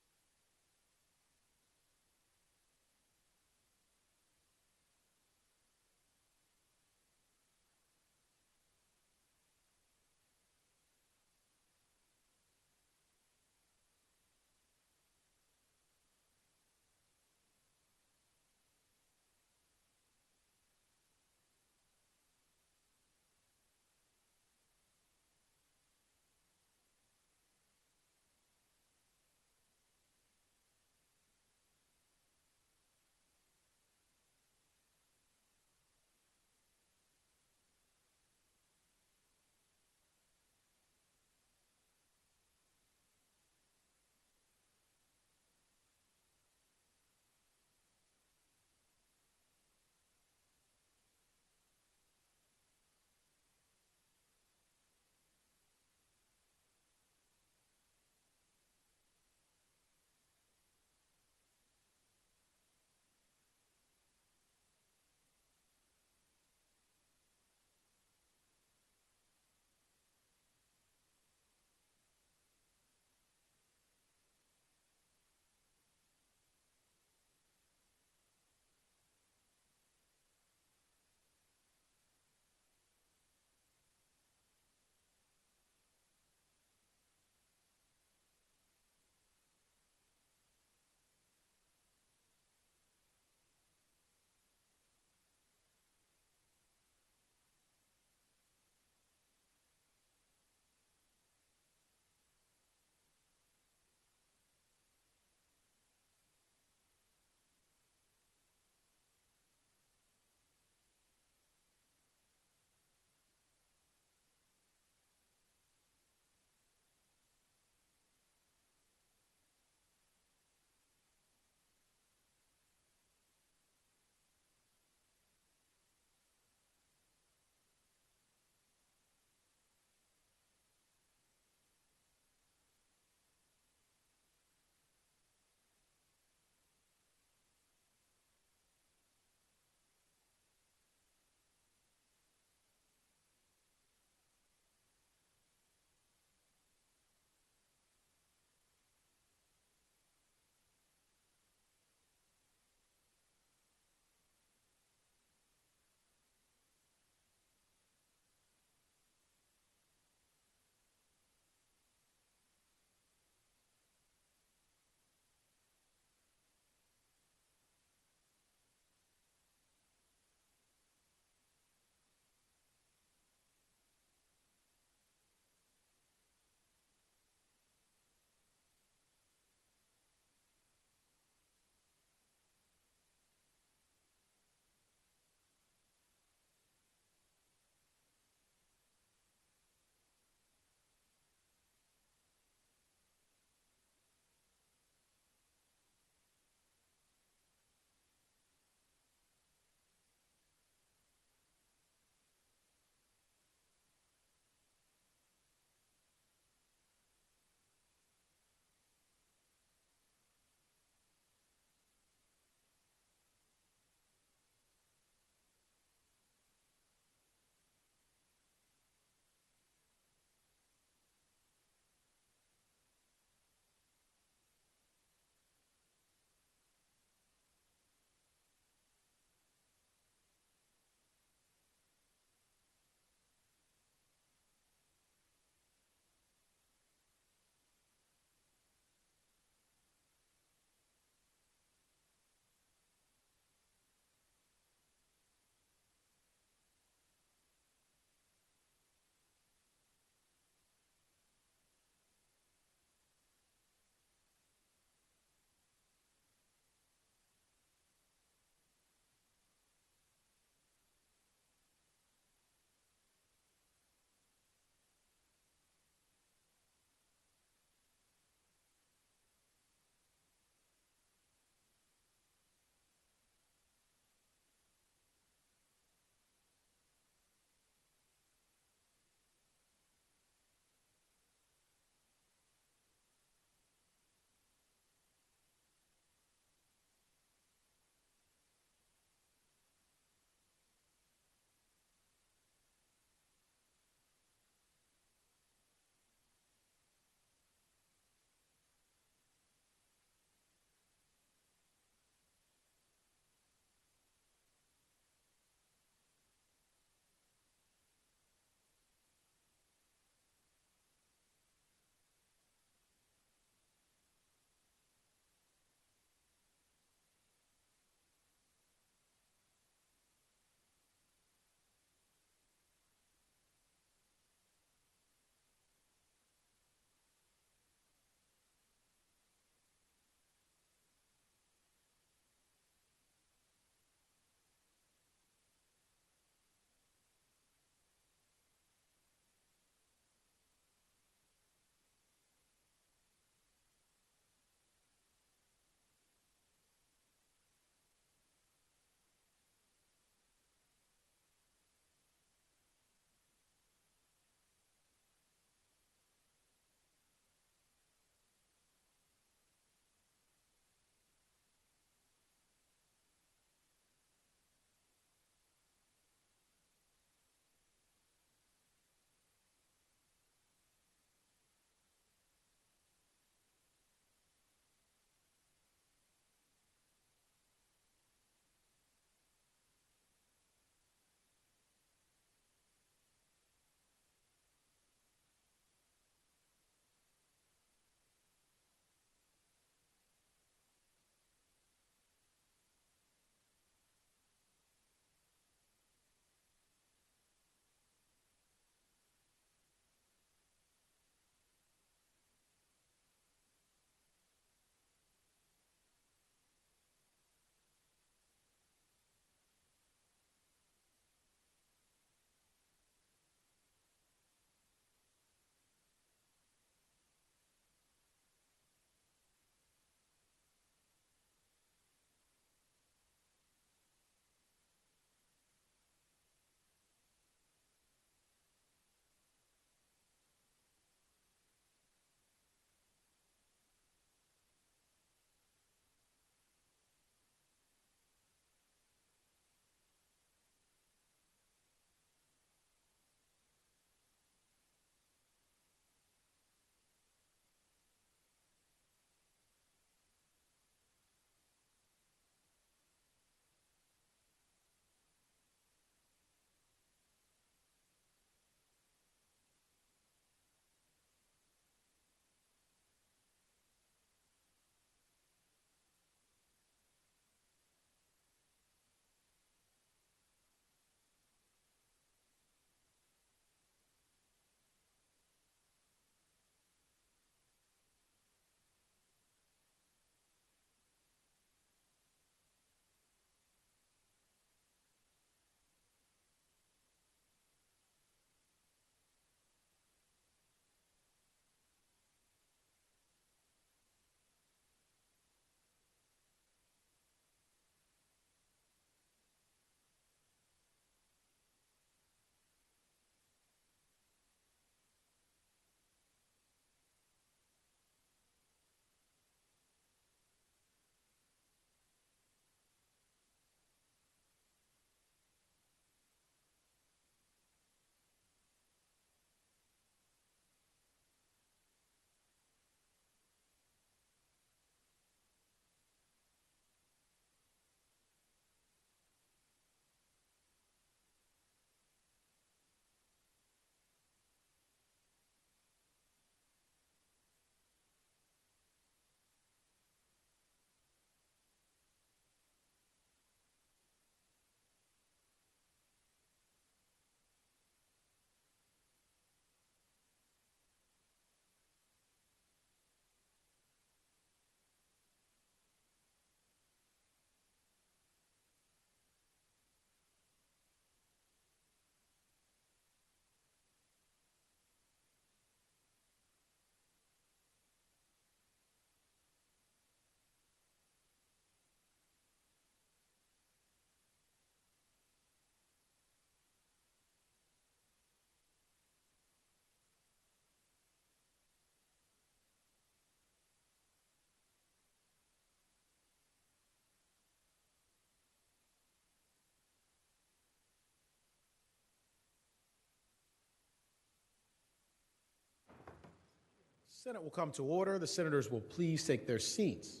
Senate will come to order. The senators will please take their seats.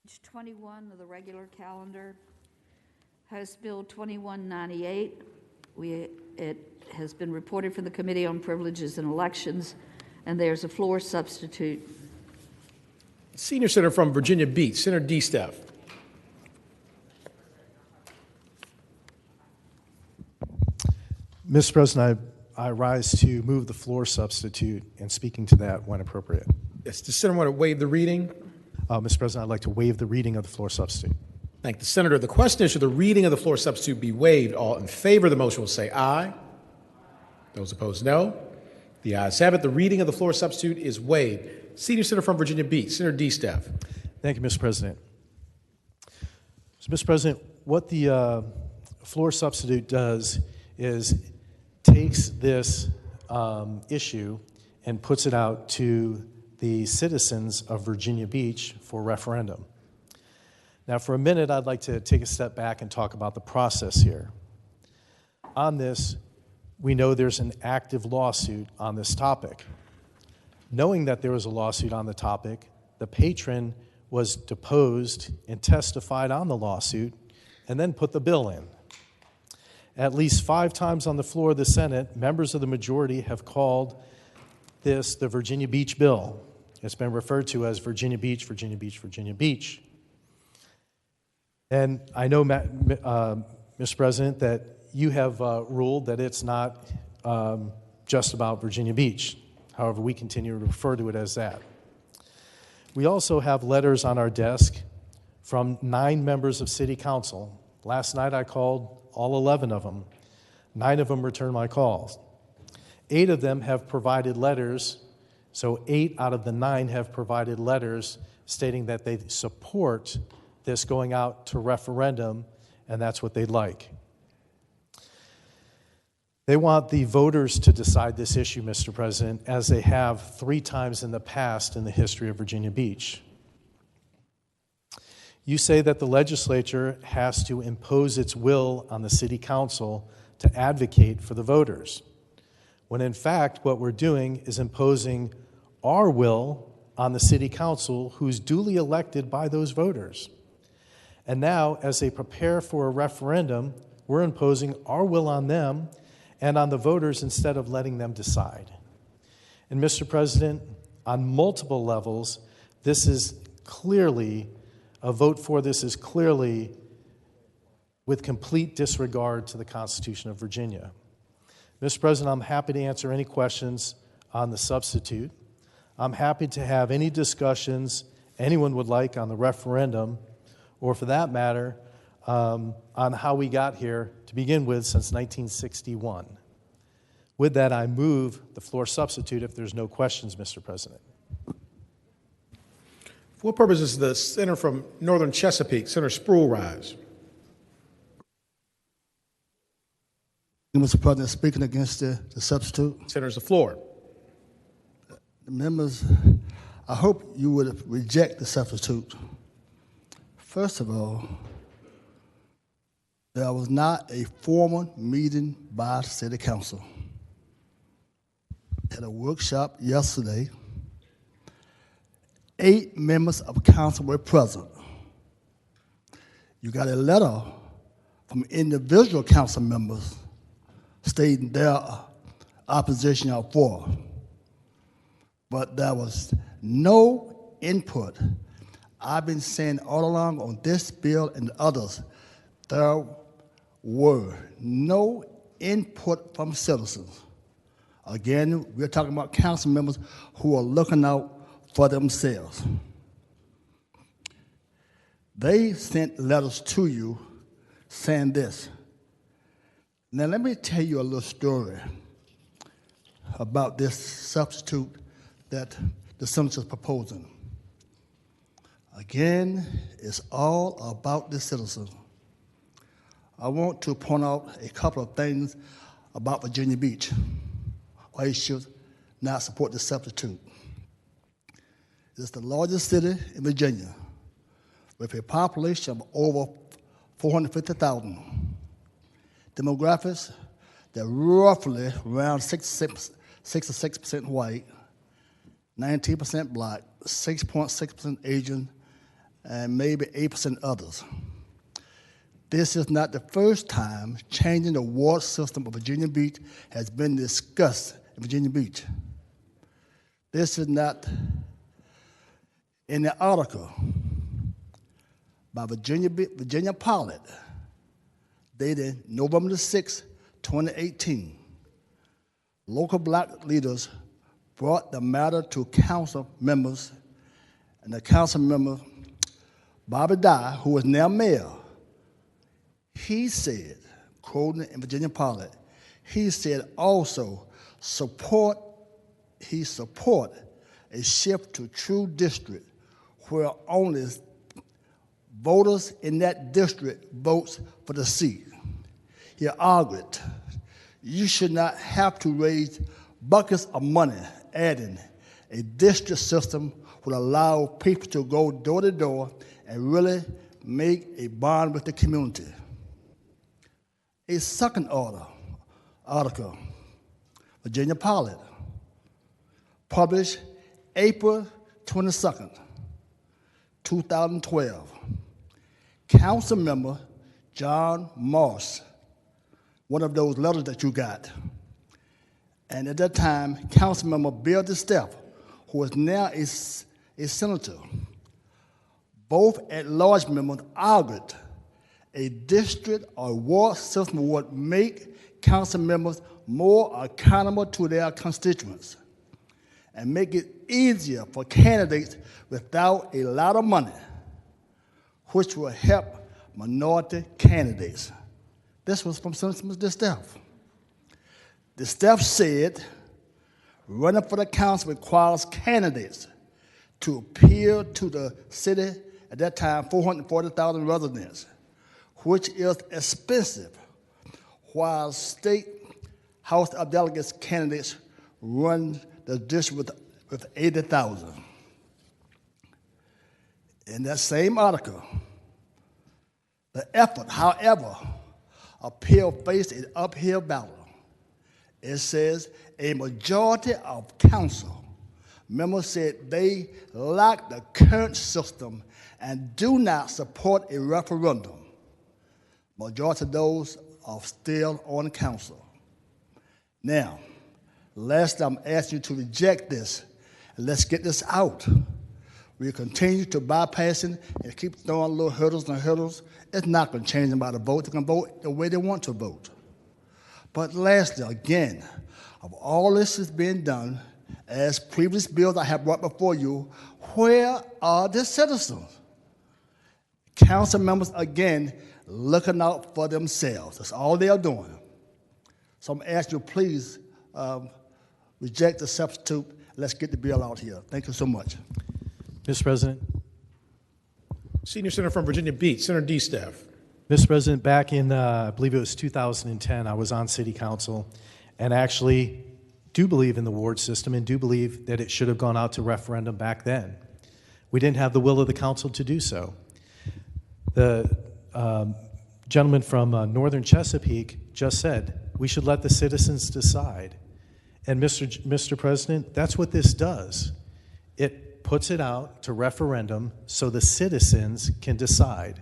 Page 21 of the regular calendar, House Bill 2198. It has been reported from the Committee on Privileges and Elections, and there's a floor substitute. Senior Senator from Virginia Beach, Senator DeSteph. Mr. President, I rise to move the floor substitute and speaking to that when appropriate. Yes, does the senator want to waive the reading? Mr. President, I'd like to waive the reading of the floor substitute. Thank the senator. The question is, should the reading of the floor substitute be waived? All in favor of the motion will say aye. Those opposed, no. The ayes have it. The reading of the floor substitute is waived. Senior Senator from Virginia Beach, Senator DeSteph. Thank you, Mr. President. So, Mr. President, what the floor substitute does is takes this issue and puts it out to the citizens of Virginia Beach for referendum. Now, for a minute, I'd like to take a step back and talk about the process here. On this, we know there's an active lawsuit on this topic. Knowing that there was a lawsuit on the topic, the patron was deposed and testified on the lawsuit and then put the bill in. At least 5 times on the floor of the Senate, members of the majority have called this the Virginia Beach bill. It's been referred to as Virginia Beach, Virginia Beach, Virginia Beach. And I know, Mr. President, that you have ruled that it's not just about Virginia Beach. However, we continue to refer to it as that. We also have letters on our desk from 9 members of City Council. Last night I called all 11 of them. 9 of them returned my calls. 8 of them have provided letters, so 8 out of the 9 have provided letters stating that they support this going out to referendum, and that's what they'd like. They want the voters to decide this issue, Mr. President, as they have 3 times in the past in the history of Virginia Beach. You say that the legislature has to impose its will on the City Council to advocate for the voters, when in fact what we're doing is imposing our will on the City Council, who's duly elected by those voters. And now, as they prepare for a referendum, we're imposing our will on them and on the voters instead of letting them decide. And Mr. President, on multiple levels, this is clearly, a vote for this is clearly with complete disregard to the Constitution of Virginia. Mr. President, I'm happy to answer any questions on the substitute. I'm happy to have any discussions anyone would like on the referendum, or for that matter, on how we got here to begin with since 1961. With that, I move the floor substitute if there's no questions, Mr. President. For what purpose does the senator from Northern Chesapeake, Senator Spruill, rise? Mr. President, speaking against the substitute. Senator's the floor. The members, I hope you would reject the substitute. First of all, there was not a formal meeting by the City Council. At a workshop yesterday, 8 members of council were present. You got a letter from individual council members stating their opposition or for, but there was no input. I've been saying all along on this bill and others, there were no input from citizens. Again, we're talking about council members who are looking out for themselves. They sent letters to you saying this. Now, let me tell you a little story about this substitute that the senator is proposing. Again, it's all about the citizens. I want to point out a couple of things about Virginia Beach, why you should not support the substitute. It's the largest city in Virginia with a population of over 450,000. Demographics, they're roughly around 66% white, 19% black, 6.6% Asian, and maybe 8% others. This is not the first time changing the ward system of Virginia Beach has been discussed in Virginia Beach. This is not in the article by Virginia Pilot, dated November 6, 2018. Local black leaders brought the matter to council members, and the council member, Bobby Dye, who is now mayor, he said, quoting in Virginia Pilot, he said also he support a shift to true district where only voters in that district votes for the seat. He argued, you should not have to raise buckets of money, adding a district system would allow people to go door to door and really make a bond with the community. A second article, Virginia Pilot, published April 22nd, 2012. Council member John Moss, one of those letters that you got. And at that time, Council member Bill DeSteph, who is now a senator, both at-large members argued a district or ward system would make council members more accountable to their constituents and make it easier for candidates without a lot of money, which will help minority candidates. This was from Senator DeSteph. DeSteph said, running for the council requires candidates to appeal to the city, at that time, 440,000 residents, which is expensive, while state House of Delegates candidates run the district with 80,000. In that same article, the effort, however, faced an uphill battle. It says a majority of council members said they lack the current system and do not support a referendum. Majority of those are still on council. Now, last I'm asking you to reject this, and let's get this out. We continue to bypassing and keep throwing little hurdles and hurdles. It's not going to change them by the vote. They can vote the way they want to vote. But lastly, again, of all this has been done, as previous bills I have brought before you, where are the citizens? Council members, again, looking out for themselves. That's all they are doing. So I'm asking you, please reject the substitute. Let's get the bill out here. Thank you so much. Mr. President. Senior Senator from Virginia Beach, Senator DeSteph. Mr. President, back in, I believe it was 2010, I was on City Council and actually do believe in the ward system and do believe that it should have gone out to referendum back then. We didn't have the will of the council to do so. The gentleman from Northern Chesapeake just said, we should let the citizens decide. And Mr. President, that's what this does. It puts it out to referendum so the citizens can decide.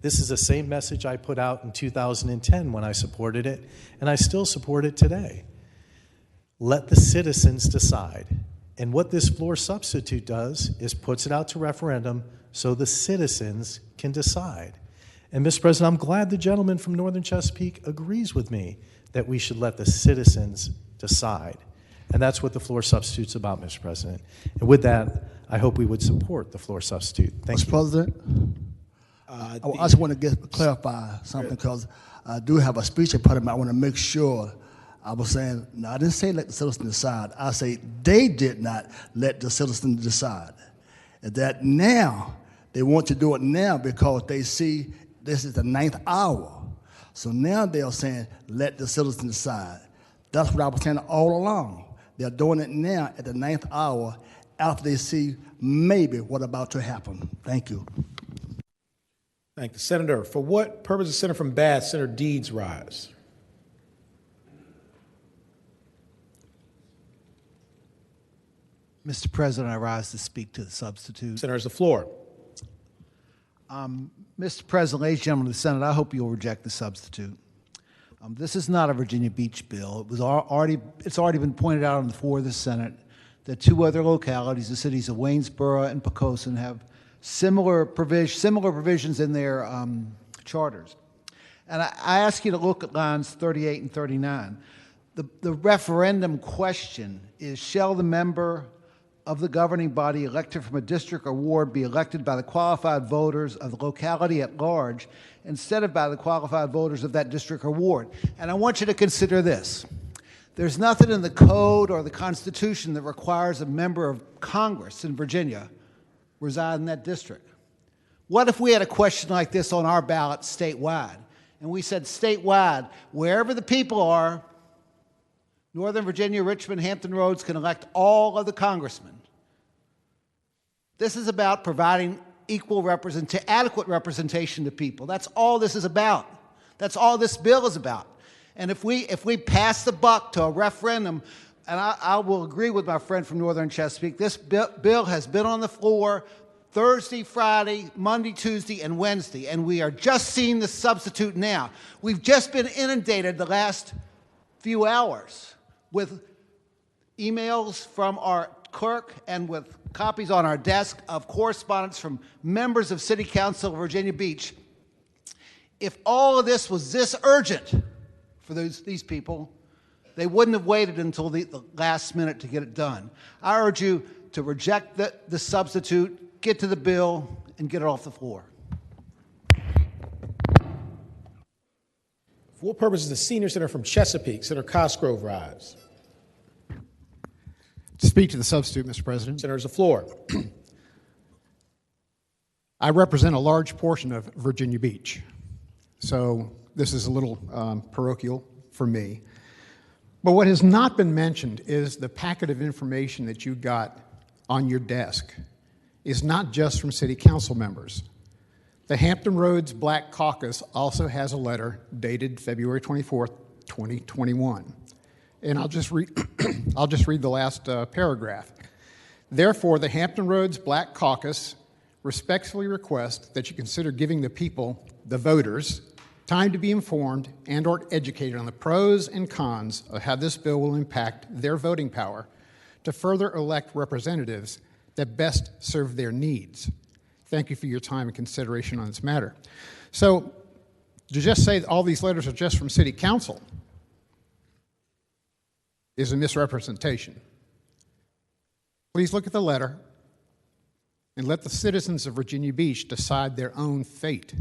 This is the same message I put out in 2010 when I supported it, and I still support it today. Let the citizens decide. And what this floor substitute does is puts it out to referendum so the citizens can decide. And Mr. President, I'm glad the gentleman from Northern Chesapeake agrees with me that we should let the citizens decide. And that's what the floor substitute's about, Mr. President. And with that, I hope we would support the floor substitute. Thank you. Mr. President, I just want to clarify something because I do have a speech impediment. I want to make sure. I was saying, no, I didn't say let the citizens decide. I say they did not let the citizens decide. That now, they want to do it now because they see this is the 9th hour. So now they are saying, let the citizens decide. That's what I was saying all along. They're doing it now at the 9th hour after they see maybe what's about to happen. Thank you. Thank the senator. For what purpose is Senator from Bath, Senator Deeds rise? Mr. President, I rise to speak to the substitute. Senator has the floor. Mr. President, ladies and gentlemen of the Senate, I hope you'll reject the substitute. This is not a Virginia Beach bill. It's already been pointed out on the floor of the Senate that two other localities, the cities of Waynesboro and Poquoson, have similar provisions in their charters. And I ask you to look at lines 38 and 39. The referendum question is, shall the member of the governing body elected from a district or ward be elected by the qualified voters of the locality at large instead of by the qualified voters of that district or ward? And I want you to consider this. There's nothing in the code or the Constitution that requires a member of Congress in Virginia reside in that district. What if we had a question like this on our ballot statewide? And we said statewide, wherever the people are, Northern Virginia, Richmond, Hampton Roads can elect all of the congressmen. This is about providing adequate representation to people. That's all this is about. That's all this bill is about. And if we pass the buck to a referendum, and I will agree with my friend from Northern Chesapeake, this bill has been on the floor Thursday, Friday, Monday, Tuesday, and Wednesday, and we are just seeing the substitute now. We've just been inundated the last few hours with emails from our clerk and with copies on our desk of correspondence from members of City Council of Virginia Beach. If all of this was this urgent for these people, they wouldn't have waited until the last minute to get it done. I urge you to reject the substitute, get to the bill, and get it off the floor. For what purpose is the senior senator from Chesapeake, Senator Cosgrove, rise? To speak to the substitute, Mr. President. Senator has the floor. I represent a large portion of Virginia Beach, so this is a little parochial for me. But what has not been mentioned is the packet of information that you got on your desk is not just from city council members. The Hampton Roads Black Caucus also has a letter dated February 24th, 2021. And I'll just read the last paragraph. Therefore, the Hampton Roads Black Caucus respectfully request that you consider giving the people, the voters, time to be informed and or educated on the pros and cons of how this bill will impact their voting power to further elect representatives that best serve their needs. Thank you for your time and consideration on this matter. So to just say that all these letters are just from City Council is a misrepresentation. Please look at the letter and let the citizens of Virginia Beach decide their own fate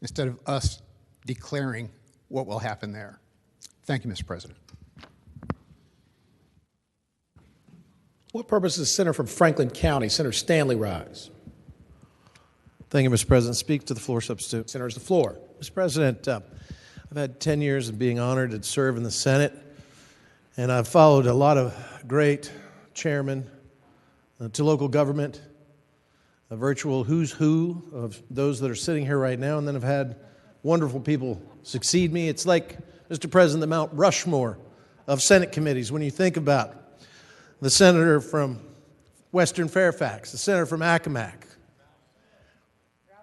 instead of us declaring what will happen there. Thank you, Mr. President. What purpose is the senator from Franklin County, Senator Stanley, rise? Thank you, Mr. President. Speak to the floor, substitute. Senator has the floor. Mr. President, I've had 10 years of being honored to serve in the Senate, and I've followed a lot of great chairmen to local government, a virtual who's who of those that are sitting here right now, and then I've had wonderful people succeed me. It's like, Mr. President, the Mount Rushmore of Senate committees when you think about the senator from Western Fairfax, the senator from Accomack,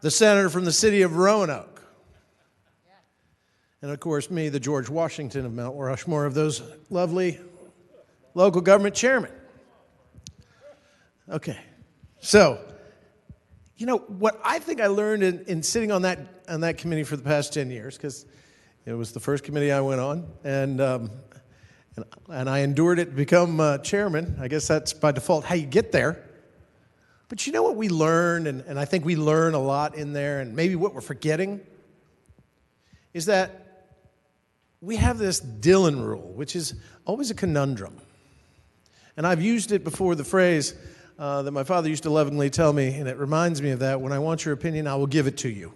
the senator from the city of Roanoke, and of course me, the George Washington of Mount Rushmore of those lovely local government chairmen. Okay, so, you know, what I think I learned in sitting on that committee for the past 10 years, because it was the first committee I went on, and I endured it to become chairman. I guess that's by default how you get there. But you know what we learned, and I think we learn a lot in there, and maybe what we're forgetting, is that we have this Dillon rule, which is always a conundrum. And I've used it before, the phrase that my father used to lovingly tell me, and it reminds me of that: when I want your opinion, I will give it to you.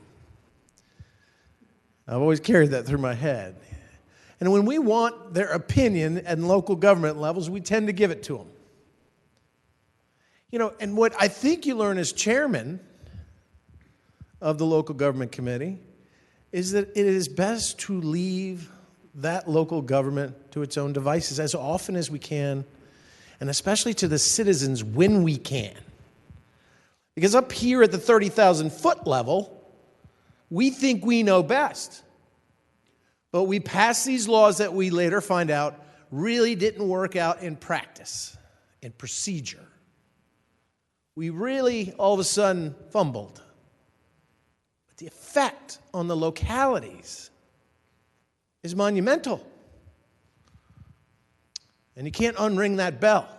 I've always carried that through my head. And when we want their opinion at local government levels, we tend to give it to them. You know, and what I think you learn as chairman of the local government committee is that it is best to leave that local government to its own devices as often as we can, and especially to the citizens when we can. Because up here at the 30,000-foot level, we think we know best. But we pass these laws that we later find out really didn't work out in practice, in procedure. We really, all of a sudden, fumbled. But the effect on the localities is monumental. And you can't unring that bell.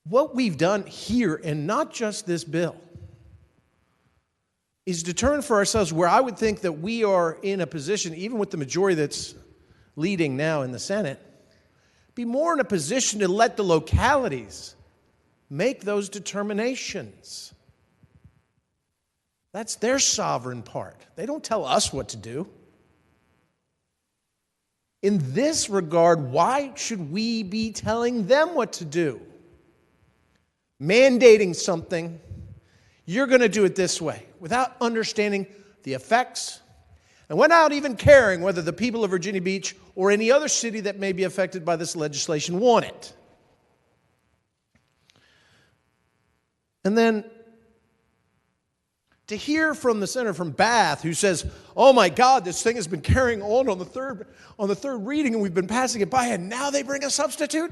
What we've done here, and not just this bill, is determine for ourselves where I would think that we are in a position, even with the majority that's leading now in the Senate, be more in a position to let the localities make those determinations. That's their sovereign part. They don't tell us what to do. In this regard, why should we be telling them what to do? Mandating something, you're going to do it this way, without understanding the effects, and without even caring whether the people of Virginia Beach or any other city that may be affected by this legislation want it. And then to hear from the senator from Bath who says, oh my God, this thing has been carrying on the third reading and we've been passing it by and now they bring a substitute?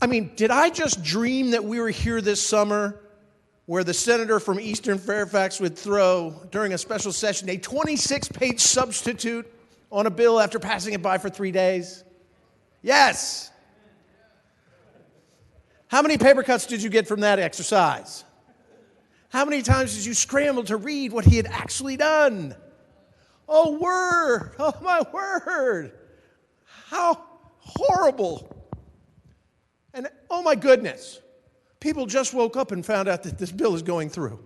I mean, did I just dream that we were here this summer where the senator from Eastern Fairfax would throw, during a special session, a 26-page substitute on a bill after passing it by for 3 days? Yes. How many paper cuts did you get from that exercise? How many times did you scramble to read what he had actually done? Oh, word! Oh, my word! How horrible! And oh, my goodness! People just woke up and found out that this bill is going through.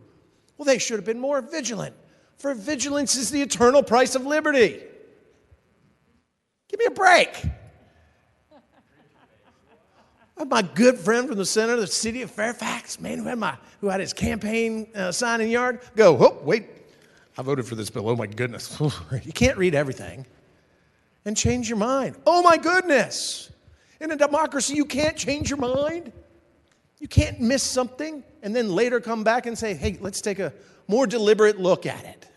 Well, they should have been more vigilant, for vigilance is the eternal price of liberty. Give me a break. My good friend from the center of the city of Fairfax, man, who had his campaign sign in the yard, go, oh, wait, I voted for this bill. Oh, my goodness. You can't read everything and change your mind. Oh, my goodness. In a democracy, you can't change your mind. You can't miss something and then later come back and say, hey, let's take a more deliberate look at it.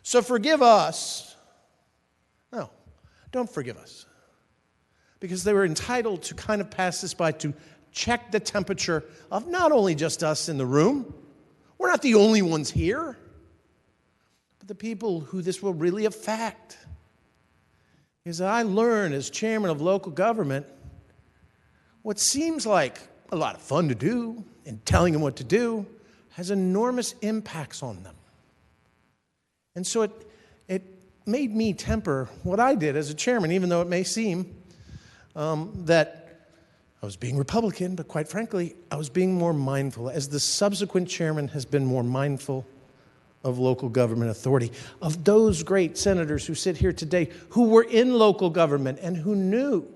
So forgive us. No, don't forgive us. Because they were entitled to kind of pass this by to check the temperature of not only just us in the room. We're not the only ones here. But the people who this will really affect. Because I learned as chairman of local government, what seems like a lot of fun to do and telling them what to do has enormous impacts on them. And so it made me temper what I did as a chairman, even though it may seem that I was being Republican, but quite frankly, I was being more mindful, as the subsequent chairman has been more mindful of local government authority, of those great senators who sit here today who were in local government and who knew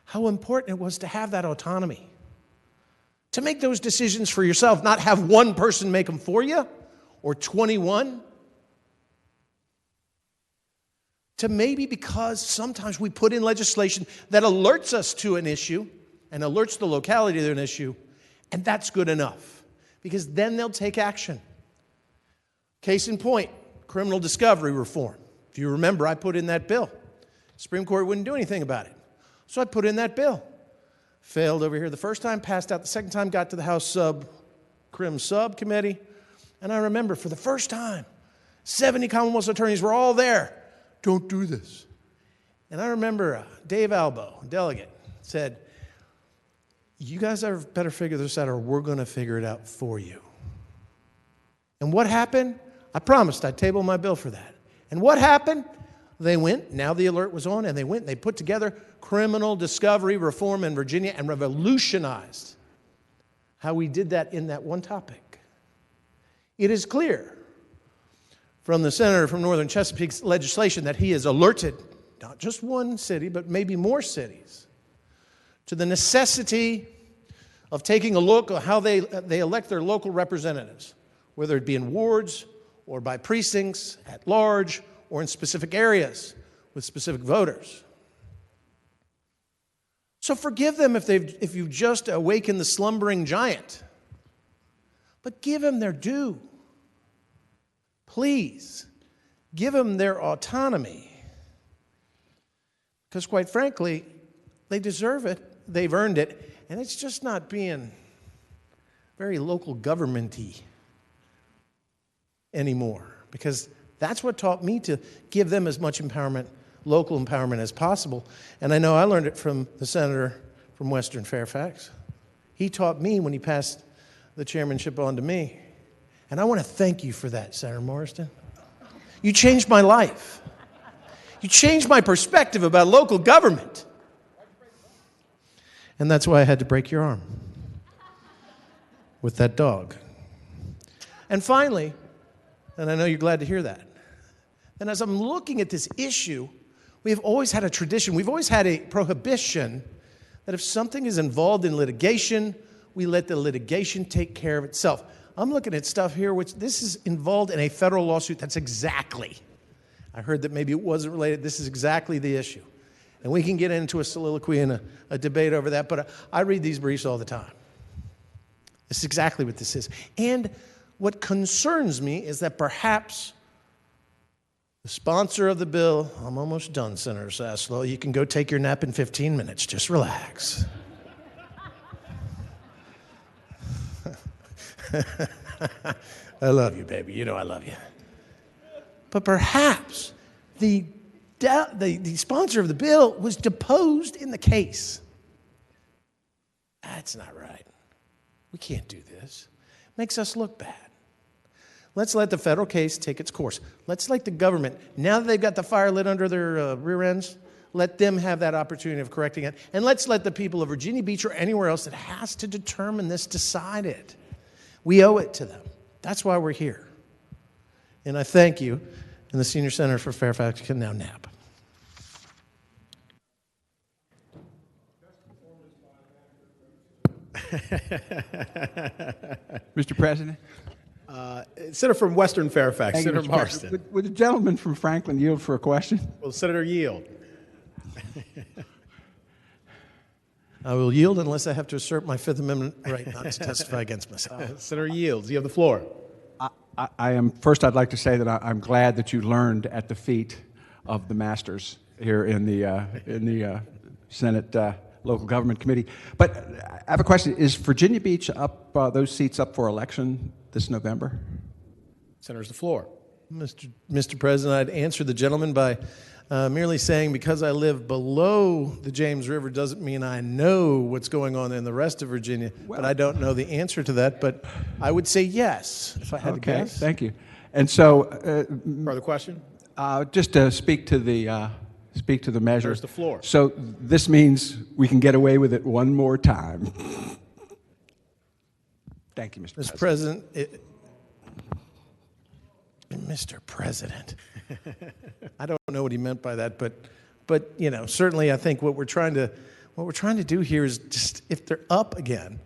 how important it was to have that autonomy, to make those decisions for yourself, not have one person make them for you, or 21. To maybe because sometimes we put in legislation that alerts us to an issue and alerts the locality to an issue, and that's good enough, because then they'll take action. Case in point, criminal discovery reform. If you remember, I put in that bill. Supreme Court wouldn't do anything about it. So I put in that bill. Failed over here the first time, passed out the second time, got to the House Crim Subcommittee, and I remember for the first time, 70 Commonwealth attorneys were all there. Don't do this. And I remember Dave Albo, delegate, said, you guys better figure this out or we're going to figure it out for you. And what happened? I promised I'd table my bill for that. And what happened? They went, now the alert was on, and they went and they put together criminal discovery reform in Virginia and revolutionized how we did that in that one topic. It is clear from the senator from Northern Chesapeake's legislation that he has alerted not just one city, but maybe more cities, to the necessity of taking a look at how they elect their local representatives, whether it be in wards or by precincts at large or in specific areas with specific voters. So forgive them if you've just awakened the slumbering giant, but give them their due. Please, give them their autonomy. Because quite frankly, they deserve it, they've earned it, and it's just not being very local government-y anymore. Because that's what taught me to give them as much empowerment, local empowerment as possible. And I know I learned it from the senator from Western Fairfax. He taught me when he passed the chairmanship on to me. And I want to thank you for that, Senator Morriston. You changed my life. You changed my perspective about local government. And that's why I had to break your arm with that dog. And finally, and I know you're glad to hear that, and as I'm looking at this issue, we've always had a tradition, we've always had a prohibition that if something is involved in litigation, we let the litigation take care of itself. I'm looking at stuff here which this is involved in a federal lawsuit. That's exactly. I heard that maybe it wasn't related. This is exactly the issue. And we can get into a soliloquy and a debate over that, but I read these briefs all the time. This is exactly what this is. And what concerns me is that perhaps the sponsor of the bill, I'm almost done, Senator Saslow. You can go take your nap in 15 minutes. Just relax. I love you, baby. You know I love you. But perhaps the sponsor of the bill was deposed in the case. That's not right. We can't do this. Makes us look bad. Let's let the federal case take its course. Let's let the government, now that they've got the fire lit under their rear ends, let them have that opportunity of correcting it. And let's let the people of Virginia Beach or anywhere else that has to determine this decide it. We owe it to them. That's why we're here. And I thank you. And the senior senator for Fairfax can now nap. Mr. President? Senator from Western Fairfax, Thank you, Senator Mr. President. Marston. Would the gentleman from Franklin yield for a question? Will the senator yield? I will yield unless I have to assert my Fifth Amendment right not to testify against myself. Senator yields. You have the floor. First, I'd like to say that I'm glad that you learned at the feet of the masters here in the Senate Local Government Committee. But I have a question. Is Virginia Beach up, those seats up for election this November? Senator's the floor. Mr. President, I'd answer the gentleman by merely saying because I live below the James River doesn't mean I know what's going on in the rest of Virginia, but I don't know the answer to that, but I would say yes, if I had to guess. Thank you. And so... Further question? Just to speak to the measure. There's the floor. So this means we can get away with it one more time. Thank you, Mr. President. Mr. President. I don't know what he meant by that, but you know, certainly I think what we're trying to do here is just, if they're up again,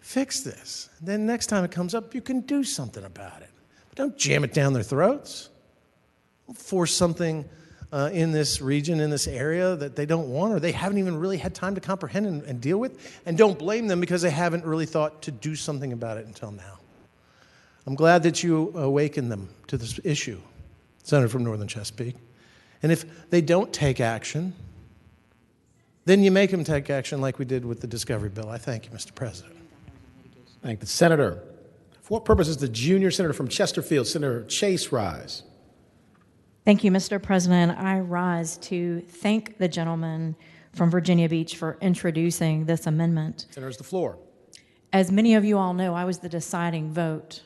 fix this. Then next time it comes up, you can do something about it. But don't jam it down their throats. Don't force something in this region, in this area that they don't want or they haven't even really had time to comprehend and deal with. And don't blame them because they haven't really thought to do something about it until now. I'm glad that you awakened them to this issue, Senator from Northern Chesapeake. And if they don't take action, then you make them take action like we did with the Discovery Bill. I thank you, Mr. President. Thank the senator. For what purpose does the junior senator from Chesterfield, Senator Chase, rise? Thank you, Mr. President. I rise to thank the gentleman from Virginia Beach for introducing this amendment. Senator's the floor. As many of you all know, I was the deciding vote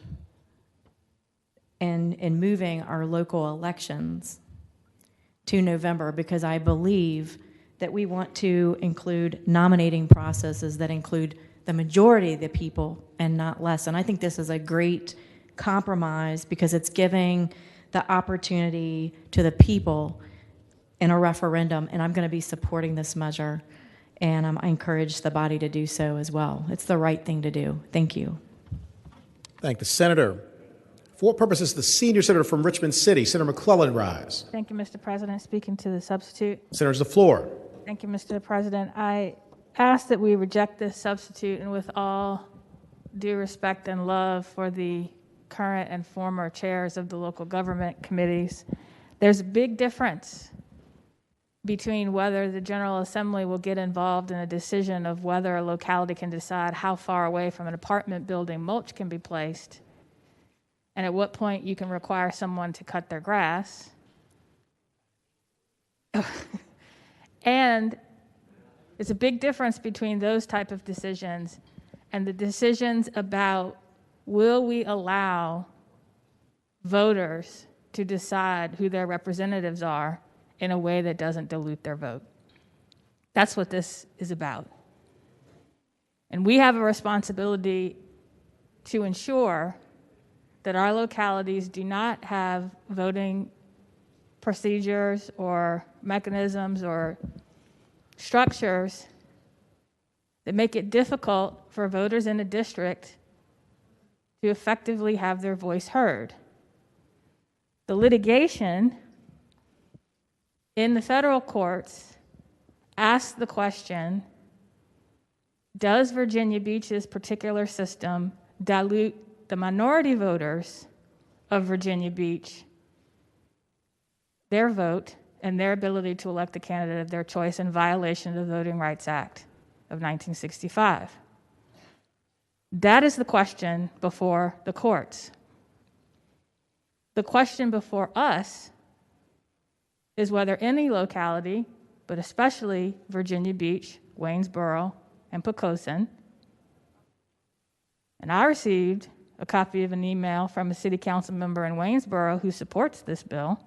in moving our local elections to November because I believe that we want to include nominating processes that include the majority of the people and not less. And I think this is a great compromise because it's giving the opportunity to the people in a referendum, and I'm going to be supporting this measure, and I encourage the body to do so as well. It's the right thing to do. Thank you. Thank the senator. For what purpose is the senior senator from Richmond City, Senator McClellan, rise? Thank you, Mr. President. Speaking to the substitute. Senator's the floor. Thank you, Mr. President. I ask that we reject this substitute, and with all due respect and love for the current and former chairs of the local government committees, there's a big difference between whether the General Assembly will get involved in a decision of whether a locality can decide how far away from an apartment building mulch can be placed, and at what point you can require someone to cut their grass. And it's a big difference between those type of decisions and the decisions about, will we allow voters to decide who their representatives are in a way that doesn't dilute their vote? That's what this is about. And we have a responsibility to ensure that our localities do not have voting procedures or mechanisms or structures that make it difficult for voters in a district to effectively have their voice heard. The litigation in the federal courts asks the question, does Virginia Beach's particular system dilute the minority voters of Virginia Beach, their vote, and their ability to elect the candidate of their choice in violation of the Voting Rights Act of 1965? That is the question before the courts. The question before us is whether any locality, but especially Virginia Beach, Waynesboro, and Poquoson, and I received a copy of an email from a city council member in Waynesboro who supports this bill.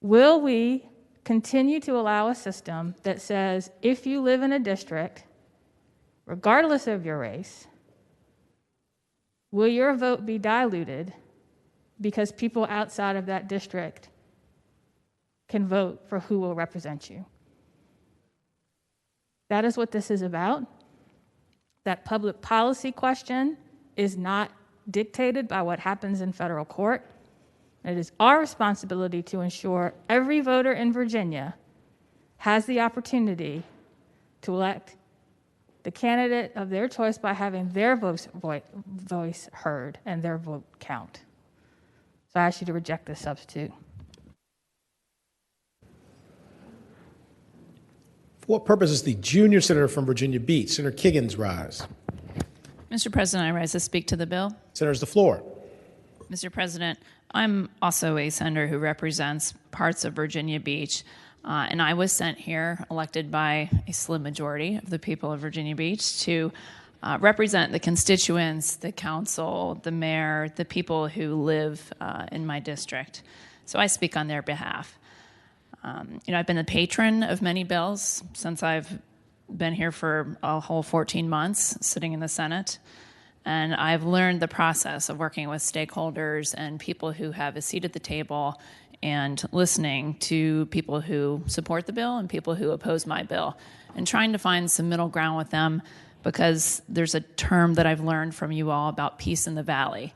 Will we continue to allow a system that says if you live in a district, regardless of your race, will your vote be diluted because people outside of that district can vote for who will represent you? That is what this is about. That public policy question is not dictated by what happens in federal court. It is our responsibility to ensure every voter in Virginia has the opportunity to elect the candidate of their choice by having their voice heard and their vote count. So I ask you to reject this substitute. For what purpose is the junior senator from Virginia Beach, Senator Kiggins, rise? Mr. President, I rise to speak to the bill. Senator's the floor. Mr. President, I'm also a senator who represents parts of Virginia Beach, and I was sent here, elected by a slim majority of the people of Virginia Beach, to represent the constituents, the council, the mayor, the people who live in my district. So I speak on their behalf. I've been a patron of many bills since I've been here for a whole 14 months, sitting in the Senate. And I've learned the process of working with stakeholders and people who have a seat at the table and listening to people who support the bill and people who oppose my bill and trying to find some middle ground with them, because there's a term that I've learned from you all about peace in the valley.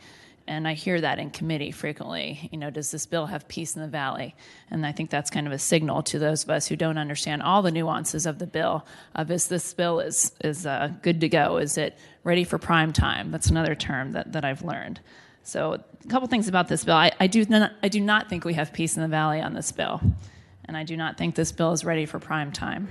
And I hear that in committee frequently. Does this bill have peace in the valley? And I think that's kind of a signal to those of us who don't understand all the nuances of the bill, of is this bill is good to go? Is it ready for prime time? That's another term that I've learned. So a couple things about this bill. I do not think we have peace in the valley on this bill. And I do not think this bill is ready for prime time.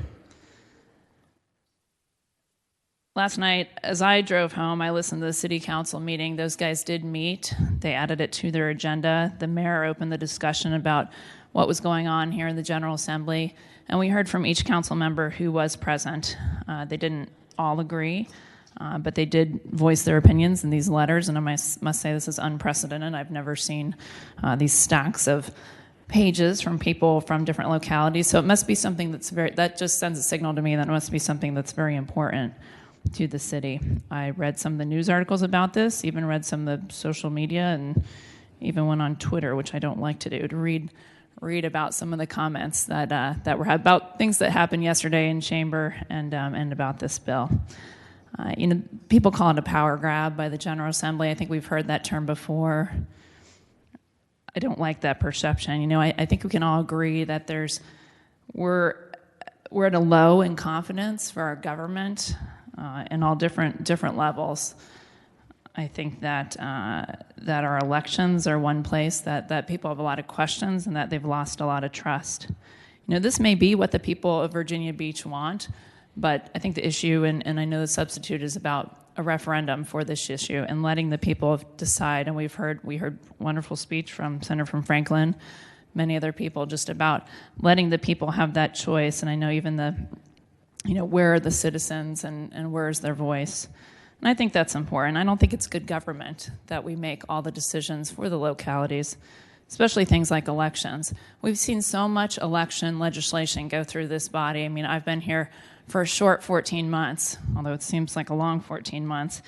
Last night, as I drove home, I listened to the city council meeting. Those guys did meet. They added it to their agenda. The mayor opened the discussion about what was going on here in the General Assembly, and we heard from each council member who was present. They didn't all agree, but they did voice their opinions in these letters, and I must say this is unprecedented. I've never seen these stacks of pages from people from different localities, so it must be something that just sends a signal to me that it must be something that's very important. to the city. I read some of the news articles about this, even read some of the social media, and even went on Twitter, which I don't like to do, to read about some of the comments that were about things that happened yesterday in chamber and about this bill. People call it a power grab by the General Assembly. I think we've heard that term before. I don't like that perception. I think we can all agree that we're at a low in confidence for our government in all different levels. I think that our elections are one place that people have a lot of questions and that they've lost a lot of trust. This may be what the people of Virginia Beach want, but I think the issue, and I know the substitute is about a referendum for this issue and letting the people decide. And we heard wonderful speech from Senator from Franklin, many other people, just about letting the people have that choice. And I know even where are the citizens and where is their voice? And I think that's important. I don't think it's good government that we make all the decisions for the localities, especially things like elections. We've seen so much election legislation go through this body. I mean, I've been here for a short 14 months, although it seems like a long 14 months.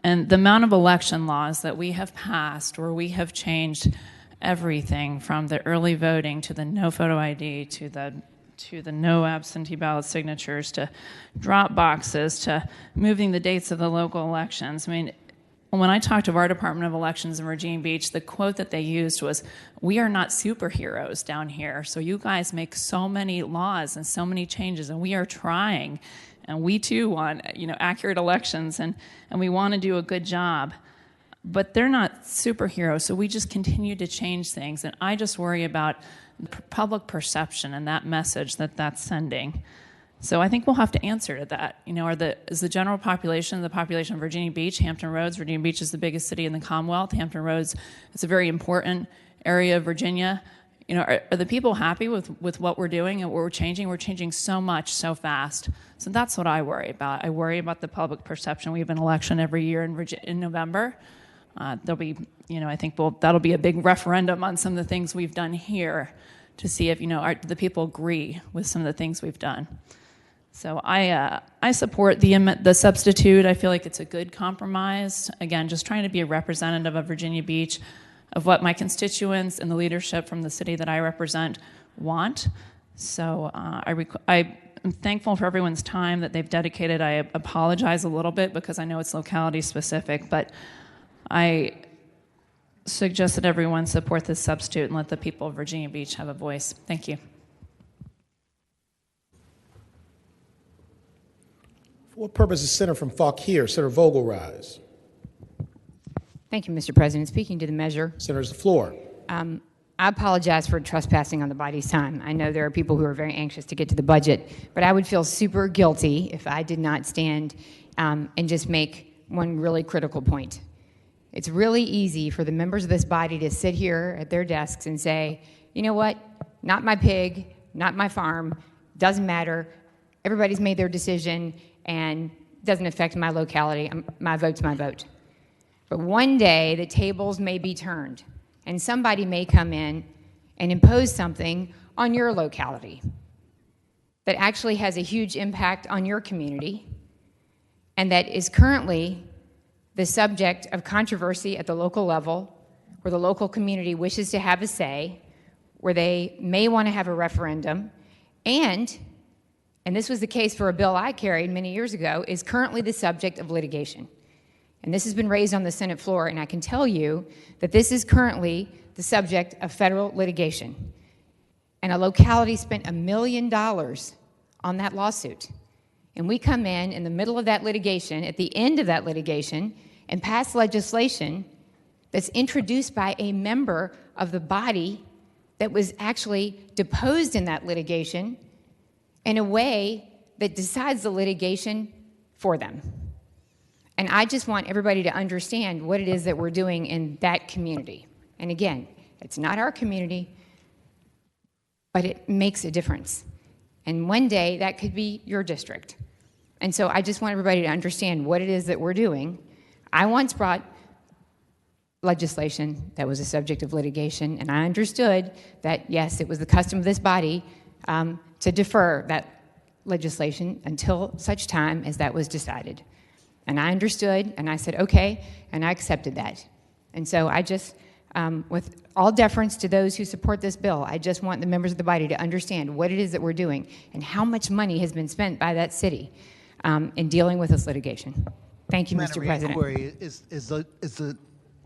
And the amount of election laws that we have passed, where we have changed everything from the early voting to the no photo ID to the no absentee ballot signatures to drop boxes to moving the dates of the local elections. I mean, when I talked to our Department of Elections in Virginia Beach, the quote that they used was, "We are not superheroes down here, so you guys make so many laws and so many changes, and we are trying, and we too want accurate elections, and we want to do a good job." But they're not superheroes, so we just continue to change things, and I just worry about public perception and that message that's sending. So I think we'll have to answer to that. Is the general population, the population of Virginia Beach, Hampton Roads? Virginia Beach is the biggest city in the Commonwealth. Hampton Roads is a very important area of Virginia. Are the people happy with what we're doing and what we're changing? We're changing so much so fast. So that's what I worry about. I worry about the public perception. We have an election every year in November. There'll be, I think that'll be a big referendum on some of the things we've done here to see if, the people agree with some of the things we've done. So I support the substitute. I feel like it's a good compromise. Again, just trying to be a representative of Virginia Beach, of what my constituents and the leadership from the city that I represent want. So I'm thankful for everyone's time that they've dedicated. I apologize a little bit because I know it's locality specific, but I suggest that everyone support this substitute and let the people of Virginia Beach have a voice. Thank you. For what purpose is Senator from Fauquier, Senator Vogel, rise? Thank you, Mr. President. Speaking to the measure. Senator's the floor. I apologize for trespassing on the body's time. I know there are people who are very anxious to get to the budget, but I would feel super guilty if I did not stand and just make one really critical point. It's really easy for the members of this body to sit here at their desks and say, you know what, not my pig, not my farm, doesn't matter, everybody's made their decision and doesn't affect my locality, my vote's my vote. But one day the tables may be turned and somebody may come in and impose something on your locality that actually has a huge impact on your community and that is currently the subject of controversy at the local level, where the local community wishes to have a say, where they may want to have a referendum, and this was the case for a bill I carried many years ago, is currently the subject of litigation. And this has been raised on the Senate floor, and I can tell you that this is currently the subject of federal litigation. And a locality spent $1 million on that lawsuit. And we come in the middle of that litigation, at the end of that litigation, and pass legislation that's introduced by a member of the body that was actually deposed in that litigation in a way that decides the litigation for them. And I just want everybody to understand what it is that we're doing in that community. And again, it's not our community, but it makes a difference. And one day, that could be your district. And so I just want everybody to understand what it is that we're doing. I once brought legislation that was a subject of litigation, and I understood that, yes, it was the custom of this body to defer that legislation until such time as that was decided. And I understood, and I said, okay, and I accepted that. And so I just, with all deference to those who support this bill, I just want the members of the body to understand what it is that we're doing and how much money has been spent by that city in dealing with this litigation. Thank you, Mr. President. Inquiry. Is the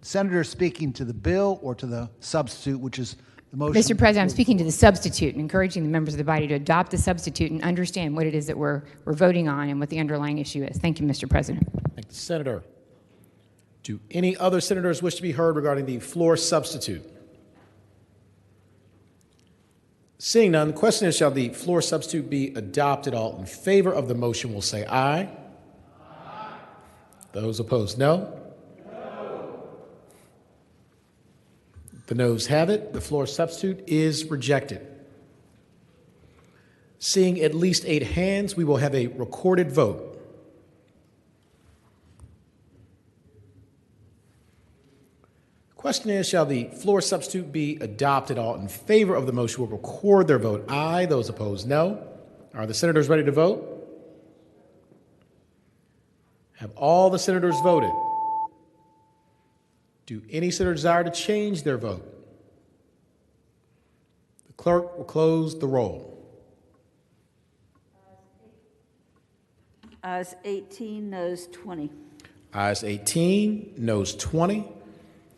senator speaking to the bill or to the substitute, which is the motion? Mr. President, I'm speaking to the substitute and encouraging the members of the body to adopt the substitute and understand what it is that we're voting on and what the underlying issue is. Thank you, Mr. President. Thank the senator. Do any other senators wish to be heard regarding the floor substitute? Seeing none, the question is, shall the floor substitute be adopted? All in favor of the motion will say aye. Aye. Those opposed, no. The noes have it. The floor substitute is rejected. Seeing at least 8 hands, we will have a recorded vote. The question is, shall the floor substitute be adopted? All in favor of the motion will record their vote aye. Those opposed, no. Are the senators ready to vote? Have all the senators voted? Do any senator desire to change their vote? The clerk will close the roll. Ayes 18, noes 20. Ayes 18, noes 20.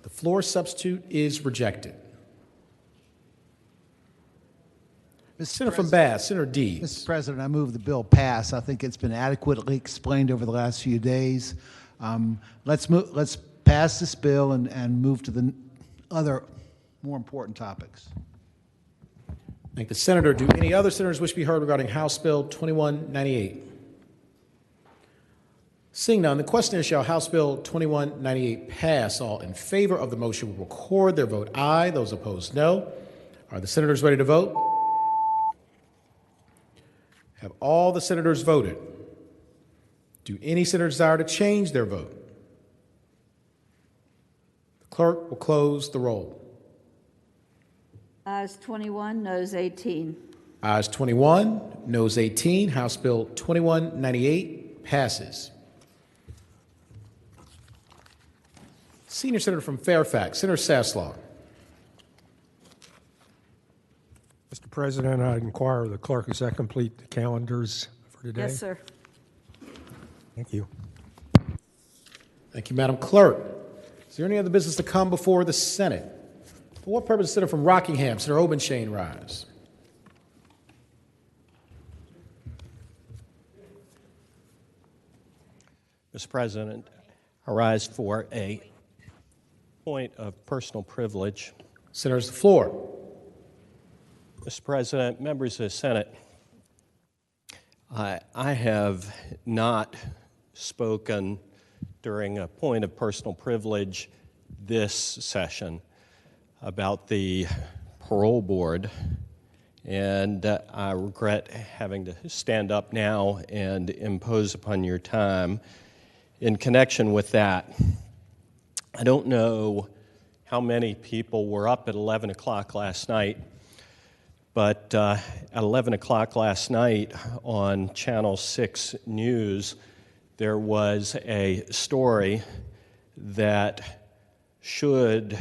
The floor substitute is rejected. Senator from Bath, Senator Deeds. Mr. President, I move the bill pass. I think it's been adequately explained over the last few days. Let's pass this bill and move to the other more important topics. Thank the senator. Do any other senators wish to be heard regarding House Bill 2198? Seeing none, the question is, shall House Bill 2198 pass? All in favor of the motion will record their vote aye. Those opposed, no. Are the senators ready to vote? Have all the senators voted? Do any senators desire to change their vote? The clerk will close the roll. Ayes 21, noes 18. Ayes 21, noes 18. House Bill 2198 passes. Senior Senator from Fairfax, Senator Saslaw. Mr. President, I inquire of the clerk, does that complete the calendars for today? Yes, sir. Thank you. Thank you, Madam Clerk. Is there any other business to come before the Senate? For what purpose, Senator from Rockingham, Senator Obenshain, rise? Mr. President, I rise for a point of personal privilege. Senator's the floor. Mr. President, members of the Senate, I have not spoken during a point of personal privilege this session about the parole board, and I regret having to stand up now and impose upon your time in connection with that. I don't know how many people were up at 11 o'clock last night, but at 11 o'clock last night on Channel 6 News, there was a story that should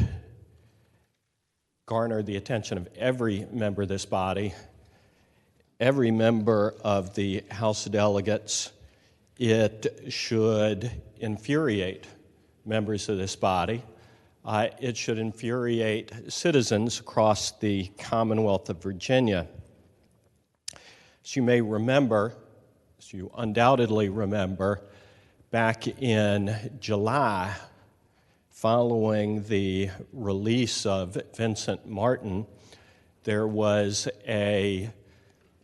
garner the attention of every member of this body, every member of the House of Delegates. It should infuriate members of this body. It should infuriate citizens across the Commonwealth of Virginia. As you may remember, as you undoubtedly remember, back in July, following the release of Vincent Martin, there was a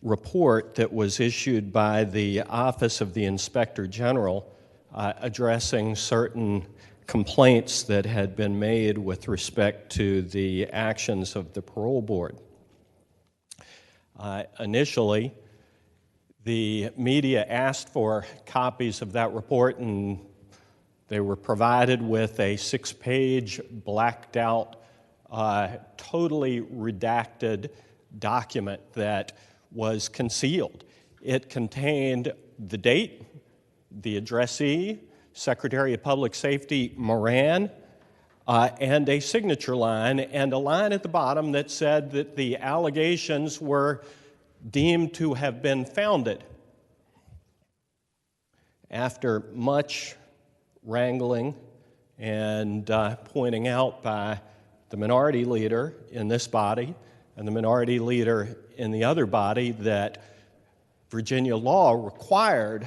report that was issued by the Office of the Inspector General addressing certain complaints that had been made with respect to the actions of the parole board. Initially, the media asked for copies of that report, and they were provided with a 6-page, blacked out, totally redacted document that was concealed. It contained the date, the addressee, Secretary of Public Safety Moran, and a signature line, and a line at the bottom that said that the allegations were deemed to have been founded. After much wrangling and pointing out by the minority leader in this body and the minority leader in the other body that Virginia law required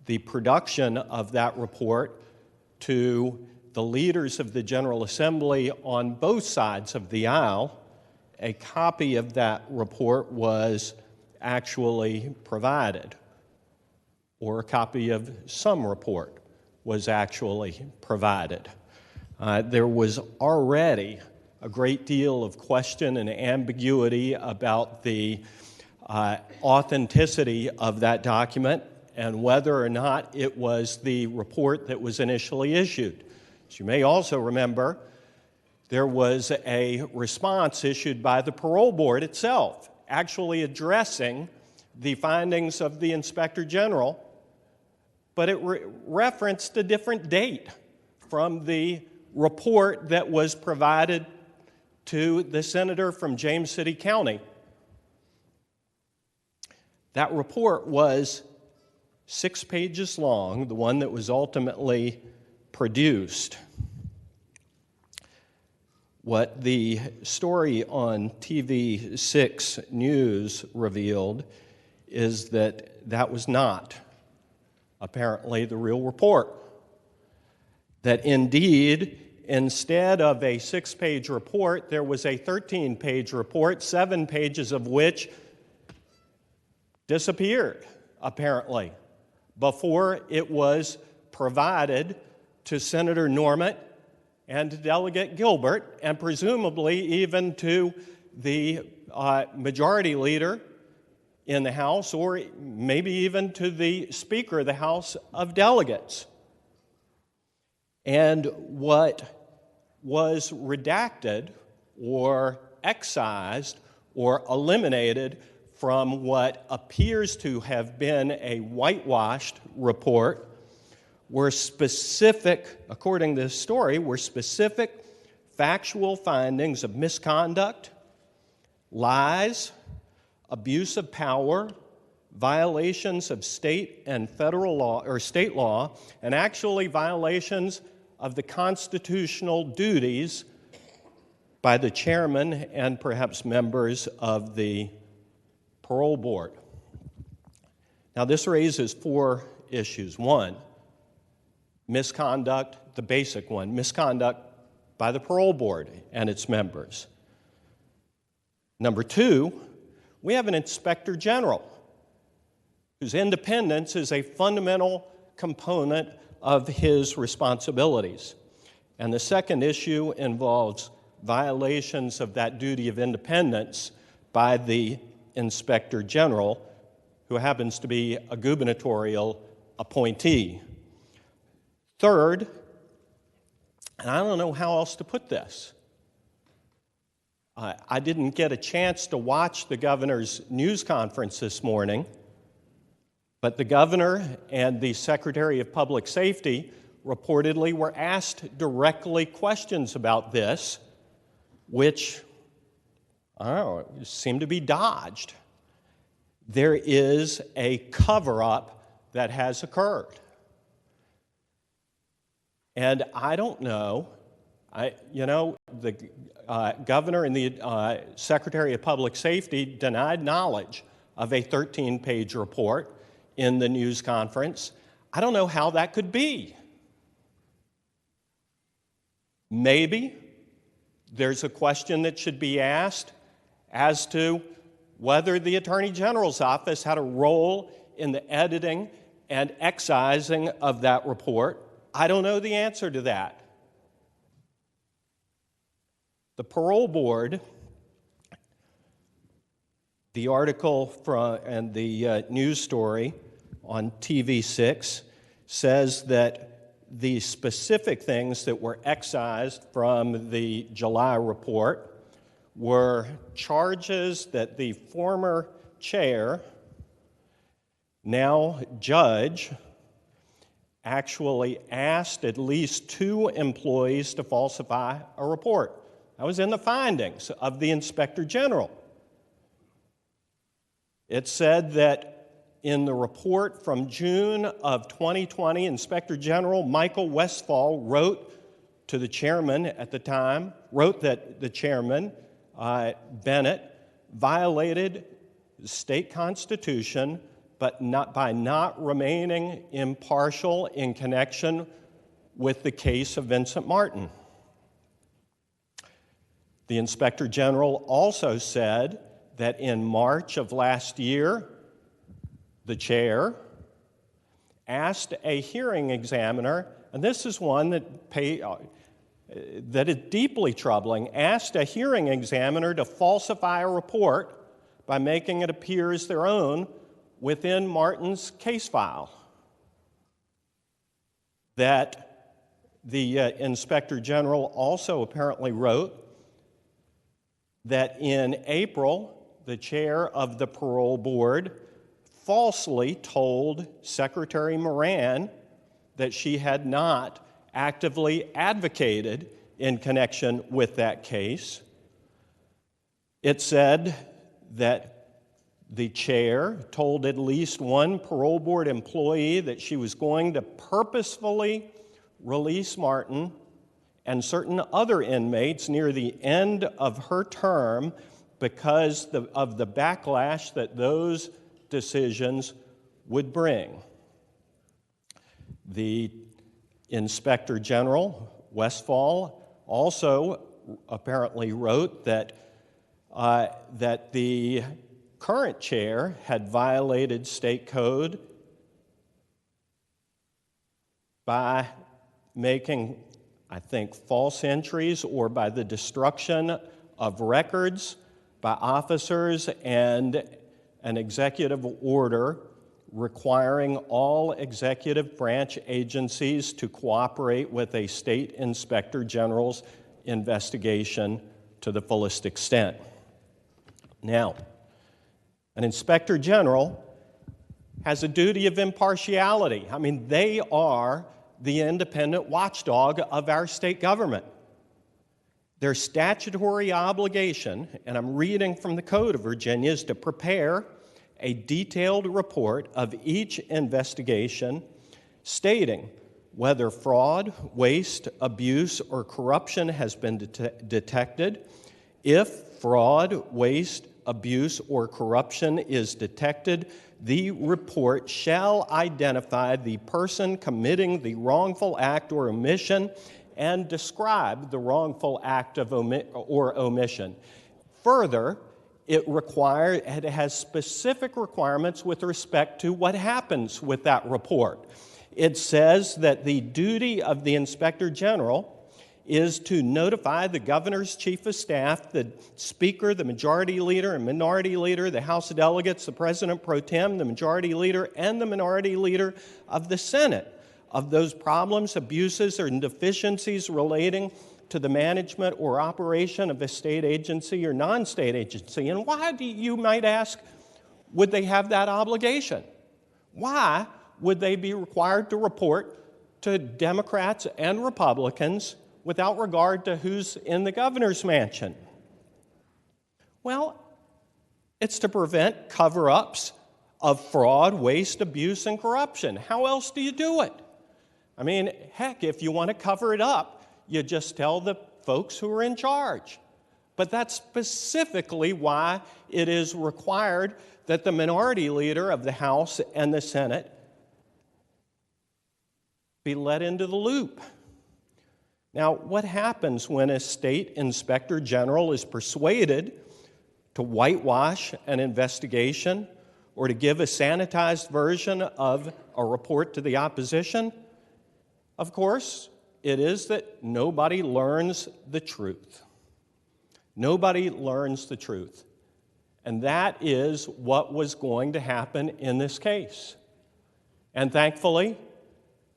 the production of that report to the leaders of the General Assembly on both sides of the aisle, a copy of that report was actually provided, or a copy of some report was actually provided. There was already a great deal of question and ambiguity about the authenticity of that document and whether or not it was the report that was initially issued. As you may also remember, there was a response issued by the parole board itself, actually addressing the findings of the Inspector General, but it referenced a different date from the report that was provided to the senator from James City County. That report was 6 pages long, the one that was ultimately produced. What the story on TV 6 News revealed is that that was not apparently the real report. That indeed, instead of a 6-page report, there was a 13-page report, 7 pages of which disappeared, apparently, before it was provided to Senator Norment and to Delegate Gilbert, and presumably even to the majority leader in the House, or maybe even to the Speaker of the House of Delegates. And what was redacted or excised or eliminated from what appears to have been a whitewashed report were specific, according to this story, were specific factual findings of misconduct, lies, abuse of power, violations of state and federal law, or state law, and actually violations of the constitutional duties by the chairman and perhaps members of the parole board. Now, this raises 4 issues. 1, misconduct, the basic one, misconduct by the parole board and its members. Number 2, we have an inspector general whose independence is a fundamental component of his responsibilities. And the second issue involves violations of that duty of independence by the inspector general, who happens to be a gubernatorial appointee. Third, and I don't know how else to put this, I didn't get a chance to watch the governor's news conference this morning, but the governor and the Secretary of Public Safety reportedly were asked directly questions about this, which, I don't know, seem to be dodged. There is a cover-up that has occurred. And I don't know, the governor and the Secretary of Public Safety denied knowledge of a 13-page report in the news conference. I don't know how that could be. Maybe there's a question that should be asked as to whether the Attorney General's office had a role in the editing and excising of that report. I don't know the answer to that. The parole board, the article and the news story on TV6 says that the specific things that were excised from the July report were charges that the former chair now judge, actually asked at least 2 employees to falsify a report. That was in the findings of the Inspector General. It said that in the report from June of 2020, Inspector General Michael Westfall wrote to the chairman at the time, wrote that the chairman, Bennett, violated the state constitution but by not remaining impartial in connection with the case of Vincent Martin. The Inspector General also said that in March of last year, the chair asked a hearing examiner, and this is one that is deeply troubling, asked a hearing examiner to falsify a report by making it appear as their own within Martin's case file. That the Inspector General also apparently wrote that in April, the chair of the parole board falsely told Secretary Moran that she had not actively advocated in connection with that case. It said that the chair told at least 1 parole board employee that she was going to purposefully release Martin and certain other inmates near the end of her term because of the backlash that those decisions would bring. The Inspector General, Westfall, also apparently wrote that the current chair had violated state code by making, I think, false entries or by the destruction of records by officers and an executive order requiring all executive branch agencies to cooperate with a state inspector general's investigation to the fullest extent. Now, an inspector general has a duty of impartiality. I mean, they are the independent watchdog of our state government. Their statutory obligation, and I'm reading from the Code of Virginia, is to prepare a detailed report of each investigation stating whether fraud, waste, abuse, or corruption has been detected. If fraud, waste, abuse, or corruption is detected, the report shall identify the person committing the wrongful act or omission and describe the wrongful act of or omission. Further, it has specific requirements with respect to what happens with that report. It says that the duty of the Inspector General is to notify the governor's chief of staff, the speaker, the majority leader and minority leader, the House of Delegates, the president pro tem, the majority leader, and the minority leader of the Senate of those problems, abuses, or deficiencies relating to the management or operation of a state agency or non-state agency. And why, you might ask, would they have that obligation? Why would they be required to report to Democrats and Republicans without regard to who's in the governor's mansion? Well, it's to prevent cover-ups of fraud, waste, abuse, and corruption. How else do you do it? I mean, heck, if you want to cover it up, you just tell the folks who are in charge. But that's specifically why it is required that the minority leader of the House and the Senate be let into the loop. Now, what happens when a state inspector general is persuaded to whitewash an investigation or to give a sanitized version of a report to the opposition? Of course, it is that nobody learns the truth. Nobody learns the truth. And that is what was going to happen in this case. And thankfully,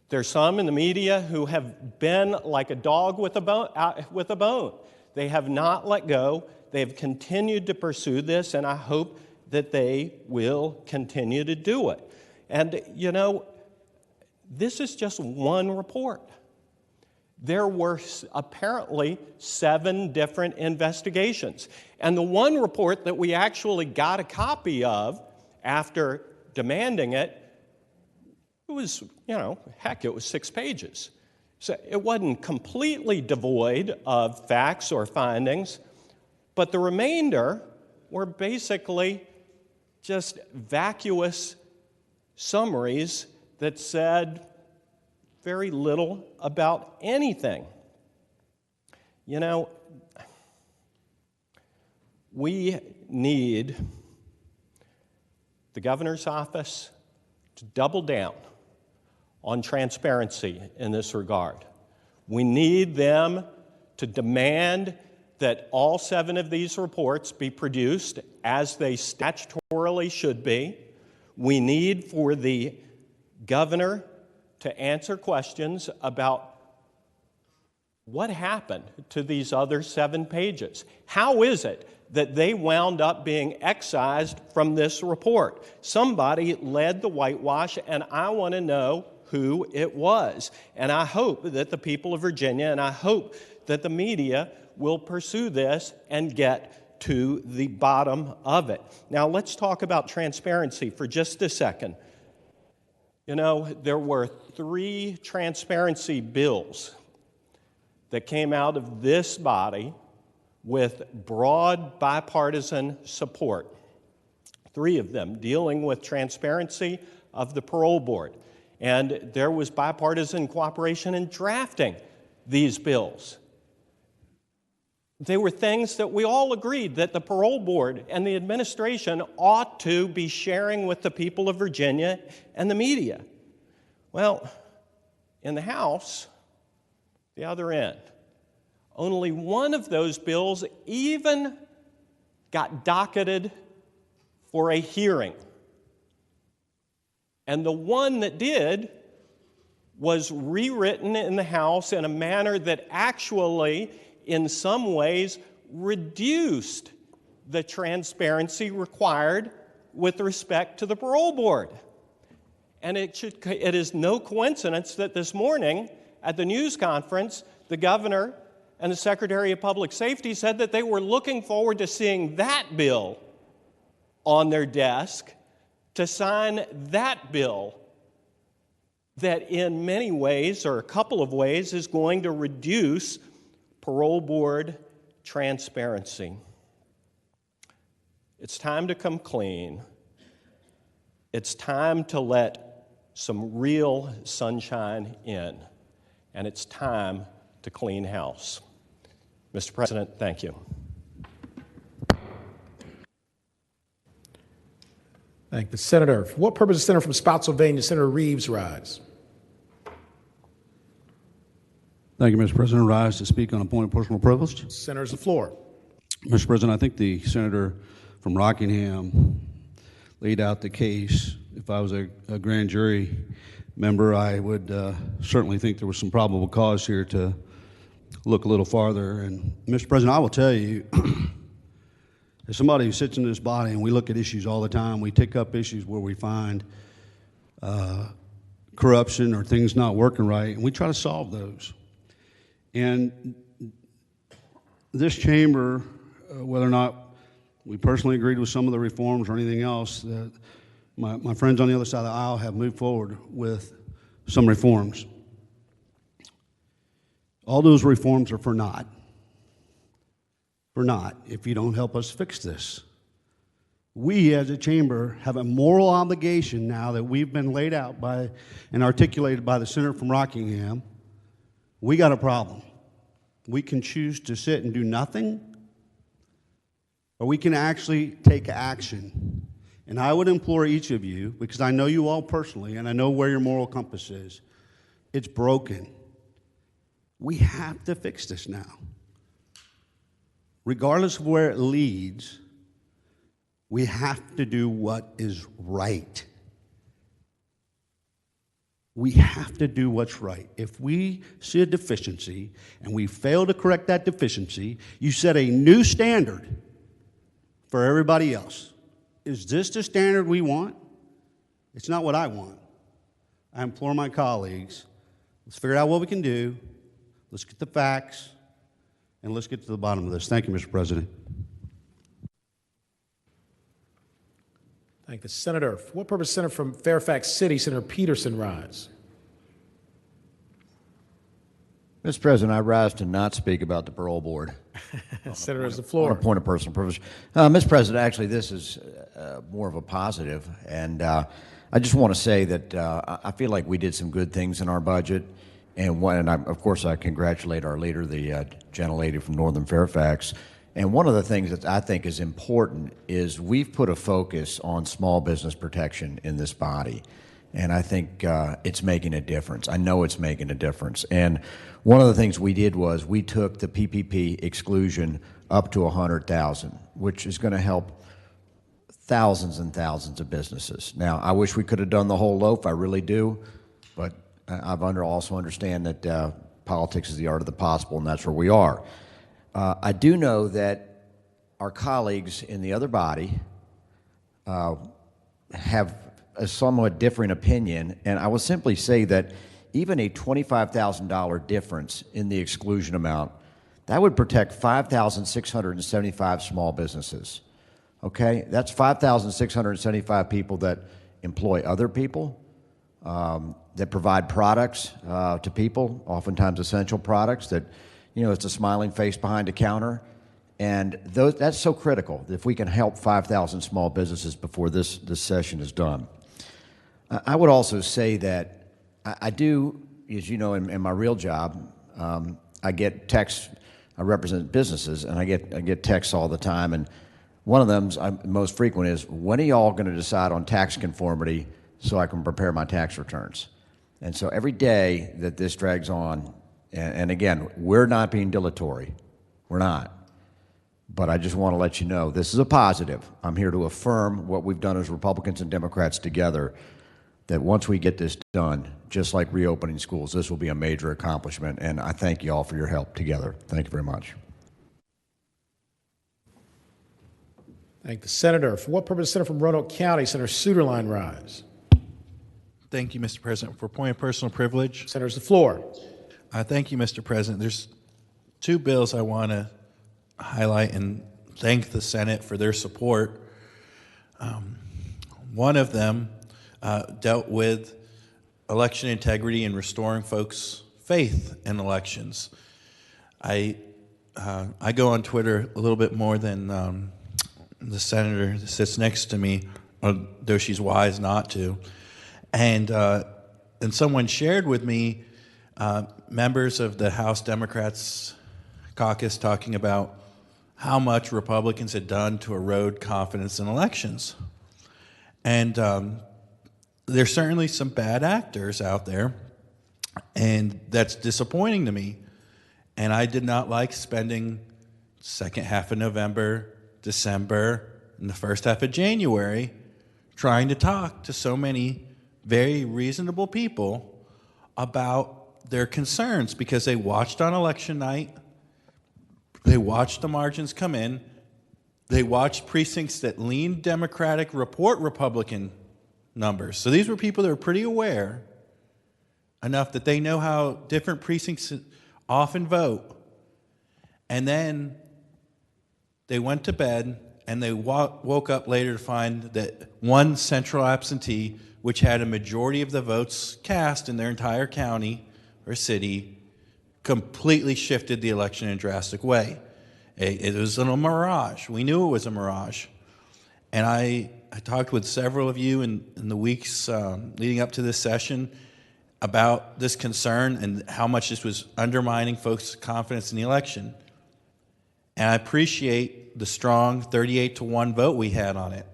there's some in the media who have been like a dog with a bone. They have not let go. They have continued to pursue this, and I hope that they will continue to do it. And, you know, this is just one report. There were apparently 7 different investigations. And the one report that we actually got a copy of after demanding it, it was, you know, heck, it was 6 pages. So it wasn't completely devoid of facts or findings, but the remainder were basically just vacuous summaries that said very little about anything. You know, we need the governor's office to double down on transparency in this regard. We need them to demand that all 7 of these reports be produced as they statutorily should be. We need for the governor to answer questions about what happened to these other 7 pages. How is it that they wound up being excised from this report? Somebody led the whitewash, and I want to know who it was. And I hope that the people of Virginia, and I hope that the media will pursue this and get to the bottom of it. Now, let's talk about transparency for just a second. You know, there were 3 transparency bills that came out of this body with broad bipartisan support. 3 of them dealing with transparency of the parole board. And there was bipartisan cooperation in drafting these bills. They were things that we all agreed that the parole board and the administration ought to be sharing with the people of Virginia and the media. Well, in the House, the other end, only one of those bills even got docketed for a hearing. And the one that did was rewritten in the House in a manner that actually, in some ways, reduced the transparency required with respect to the parole board. And it is no coincidence that this morning at the news conference, the governor and the Secretary of Public Safety said that they were looking forward to seeing that bill on their desk to sign that bill that in many ways, or a couple of ways, is going to reduce parole board transparency. It's time to come clean. It's time to let some real sunshine in. And it's time to clean house. Mr. President, thank you. Thank the senator. For what purpose the senator from Spotsylvania, Senator Reeves, rise? Thank you, Mr. President. Rise to speak on a point of personal privilege. Senator's the floor. Mr. President, I think the senator from Rockingham laid out the case. If I was a grand jury member, I would certainly think there was some probable cause here to look a little farther. And Mr. President, I will tell you, as somebody who sits in this body and we look at issues all the time, we take up issues where we find corruption or things not working right, and we try to solve those. And this chamber, whether or not we personally agreed with some of the reforms or anything else, my friends on the other side of the aisle have moved forward with some reforms. All those reforms are for naught. For naught if you don't help us fix this. We as a chamber have a moral obligation now that we've been laid out by and articulated by the senator from Rockingham. We got a problem. We can choose to sit and do nothing, or we can actually take action. And I would implore each of you, because I know you all personally, and I know where your moral compass is, it's broken. We have to fix this now. Regardless of where it leads, we have to do what is right. We have to do what's right. If we see a deficiency and we fail to correct that deficiency, you set a new standard for everybody else. Is this the standard we want? It's not what I want. I implore my colleagues, let's figure out what we can do, let's get the facts, and let's get to the bottom of this. Thank you, Mr. President. Thank the senator. For what purpose, Senator from Fairfax City, Senator Peterson rise? Mr. President, I rise to not speak about the parole board. Senator has the On floor. a point of personal privilege. Mr. President, actually, this is more of a positive, and I just want to say that I feel like we did some good things in our budget, and of course I congratulate our leader, the gentlelady from Northern Fairfax. And one of the things that I think is important is we've put a focus on small business protection in this body. And I think it's making a difference. I know it's making a difference. And one of the things we did was we took the PPP exclusion up to $100,000, which is going to help thousands and thousands of businesses. Now, I wish we could have done the whole loaf. I really do. But I've also understand that politics is the art of the possible, and that's where we are. I do know that our colleagues in the other body have a somewhat differing opinion, and I will simply say that even a $25,000 difference in the exclusion amount, that would protect 5,675 small businesses. Okay? That's 5,675 people that employ other people, that provide products to people, oftentimes essential products that, it's a smiling face behind a counter. And that's so critical if we can help 5,000 small businesses before this session is done. I would also say that I do, as you know, in my real job, I get texts. I represent businesses, and I get texts all the time. And one of them, most frequent, is, when are y'all going to decide on tax conformity so I can prepare my tax returns? And so every day that this drags on, and again, we're not being dilatory. We're not. But I just want to let you know, this is a positive. I'm here to affirm what we've done as Republicans and Democrats together, that once we get this done, just like reopening schools, this will be a major accomplishment, and I thank you all for your help together. Thank you very much. Thank the senator. For what purpose, Senator from Roanoke County, Senator Suderline rise? Thank you, Mr. President. For point of personal privilege. Senator's the floor. Thank you, Mr. President. There's two bills I want to highlight and thank the Senate for their support. One of them dealt with election integrity and restoring folks' faith in elections. I go on Twitter a little bit more than the senator that sits next to me, though she's wise not to. And someone shared with me members of the House Democrats caucus talking about how much Republicans had done to erode confidence in elections. And there's certainly some bad actors out there, and that's disappointing to me. And I did not like spending second half of November, December, and the first half of January trying to talk to so many very reasonable people about their concerns, because they watched on election night, they watched the margins come in, they watched precincts that leaned Democratic report Republican numbers. So these were people that were pretty aware enough that they know how different precincts often vote. And then they went to bed, and they woke up later to find that one central absentee, which had a majority of the votes cast in their entire county or city, completely shifted the election in a drastic way. It was a mirage. We knew it was a mirage. And I talked with several of you in the weeks leading up to this session about this concern and how much this was undermining folks' confidence in the election. And I appreciate the strong 38-1 vote we had on it.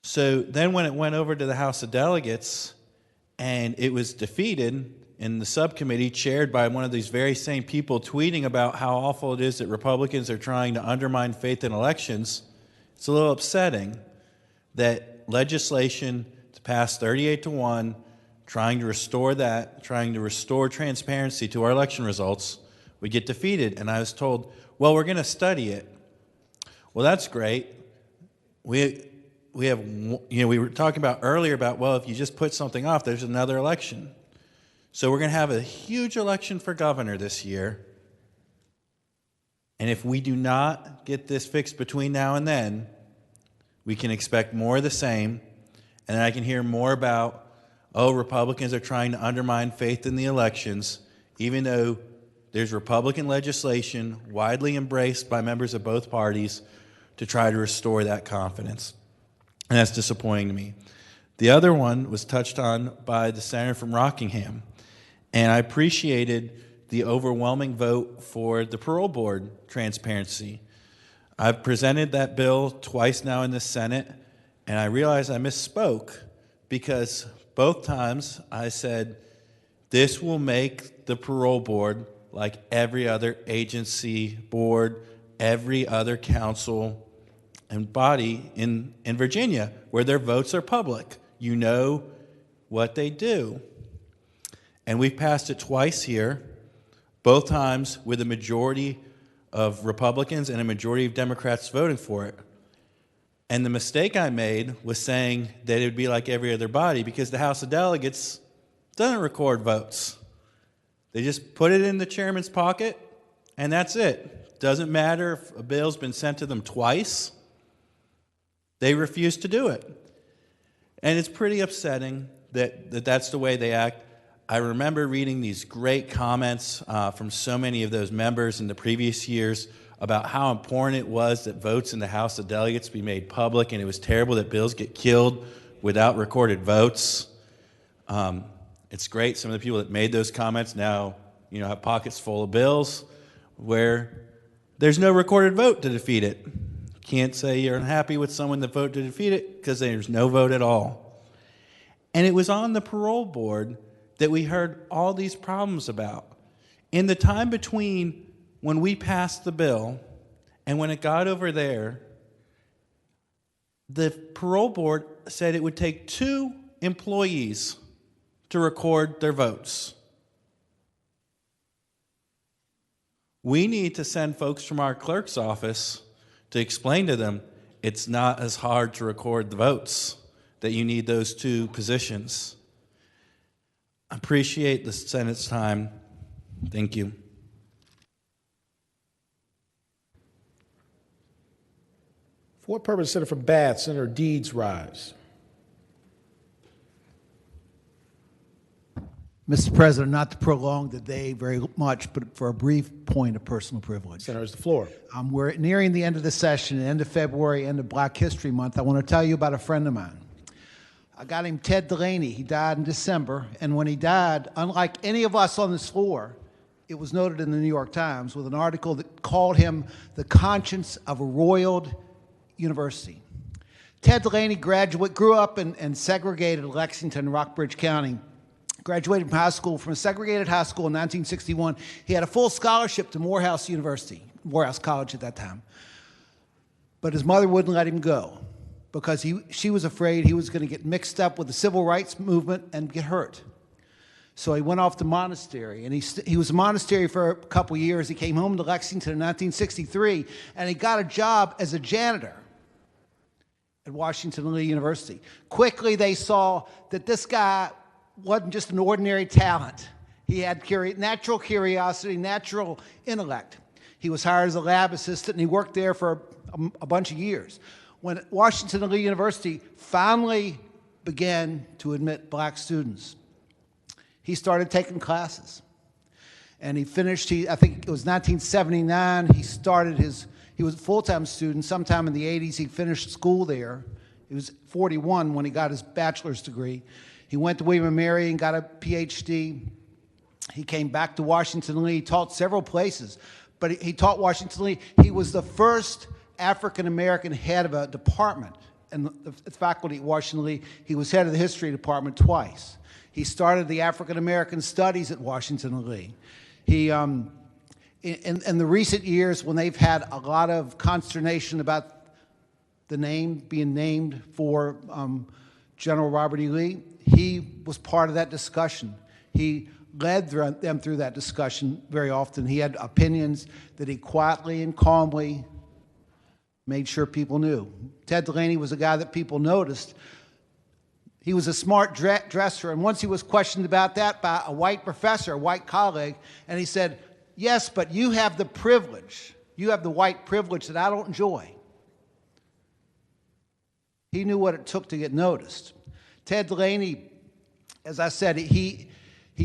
So then when it went over to the House of Delegates and it was defeated in the subcommittee chaired by one of these very same people tweeting about how awful it is that Republicans are trying to undermine faith in elections, it's a little upsetting that legislation to pass 38-1, trying to restore that, trying to restore transparency to our election results, would get defeated. And I was told, well, we're going to study it. Well, that's great. we were talking about earlier about, well, if you just put something off, there's another election. So we're going to have a huge election for governor this year. And if we do not get this fixed between now and then, we can expect more of the same. And then I can hear more about, oh, Republicans are trying to undermine faith in the elections, even though there's Republican legislation widely embraced by members of both parties to try to restore that confidence. And that's disappointing to me. The other one was touched on by the senator from Rockingham. And I appreciated the overwhelming vote for the parole board transparency. I've presented that bill twice now in the Senate, and I realize I misspoke because both times I said this will make the parole board like every other agency, board, every other council and body in Virginia where their votes are public. You know what they do. And we've passed it twice here, both times with a majority of Republicans and a majority of Democrats voting for it. And the mistake I made was saying that it would be like every other body because the House of Delegates doesn't record votes. They just put it in the chairman's pocket, and that's it. Doesn't matter if a bill's been sent to them twice. They refuse to do it. And it's pretty upsetting that that's the way they act. I remember reading these great comments from so many of those members in the previous years about how important it was that votes in the House of Delegates be made public, and it was terrible that bills get killed without recorded votes. It's great. Some of the people that made those comments now, have pockets full of bills where there's no recorded vote to defeat it. Can't say you're unhappy with someone that voted to defeat it because there's no vote at all. And it was on the parole board that we heard all these problems about. In the time between when we passed the bill and when it got over there, the parole board said it would take 2 employees to record their votes. We need to send folks from our clerk's office to explain to them it's not as hard to record the votes, that you need those 2 positions. I appreciate the Senate's time. Thank you. For what purpose, Senator from Bath, Senator Deeds rise. Mr. President, not to prolong the day very much, but for a brief point of personal privilege. Senator, it's the floor. We're nearing the end of the session, end of February, end of Black History Month. I want to tell you about a friend of mine. A guy named Ted Delaney. He died in December, and when he died, unlike any of us on this floor, it was noted in the New York Times with an article that called him the conscience of a roiled university. Ted Delaney grew up in segregated Lexington, Rockbridge County. Graduated from a segregated high school in 1961. He had a full scholarship to Morehouse College at that time. But his mother wouldn't let him go because she was afraid he was going to get mixed up with the civil rights movement and get hurt. So he went off to monastery, and he was a monastery for a couple years. He came home to Lexington in 1963, and he got a job as a janitor at Washington Lee University. Quickly, they saw that this guy wasn't just an ordinary talent. He had natural curiosity, natural intellect. He was hired as a lab assistant, and he worked there for a bunch of years. When Washington Lee University finally began to admit black students, he started taking classes. And he finished, I think it was 1979, he was a full-time student. Sometime in the 80s, he finished school there. He was 41 when he got his bachelor's degree. He went to William & Mary and got a PhD. He came back to Washington Lee, taught several places, but he taught Washington Lee. He was the first African-American head of a department in the faculty at Washington Lee. He was head of the history department twice. He started the African-American studies at Washington Lee. He, in the recent years, when they've had a lot of consternation about the name being named for General Robert E. Lee, he was part of that discussion. He led them through that discussion very often. He had opinions that he quietly and calmly made sure people knew. Ted Delaney was a guy that people noticed. He was a smart dresser, and once he was questioned about that by a white professor, a white colleague, and he said, yes, but you have the privilege. You have the white privilege that I don't enjoy. He knew what it took to get noticed. Ted Delaney, as I said, he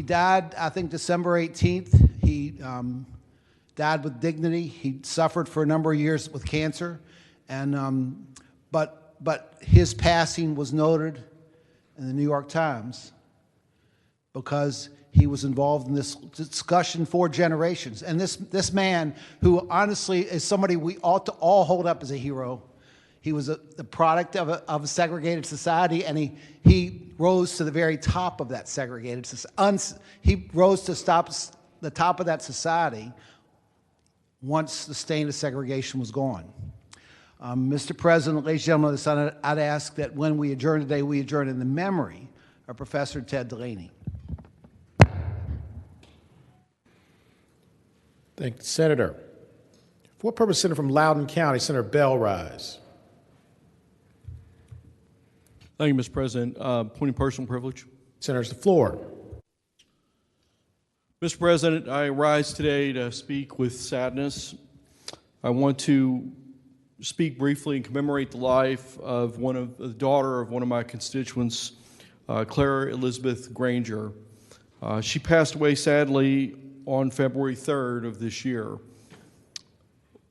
died, I think, December 18th. He died with dignity. He suffered for a number of years with cancer, and but his passing was noted in the New York Times because he was involved in this discussion for generations. And this man, who honestly is somebody we ought to all hold up as a hero, he was the product of a segregated society, and he rose to the very top of that segregated society. He rose to the top of that society once the stain of segregation was gone. Mr. President, ladies and gentlemen of the Senate, I'd ask that when we adjourn today, we adjourn in the memory of Professor Ted Delaney. Thank you, Senator. For what purpose, Senator from Loudoun County, Senator Bell rise. Thank you, Mr. President. Point of personal privilege. Senator's the floor. Mr. President, I rise today to speak with sadness. I want to speak briefly and commemorate the life of the daughter of one of my constituents, Clara Elizabeth Granger. She passed away sadly on February 3rd of this year.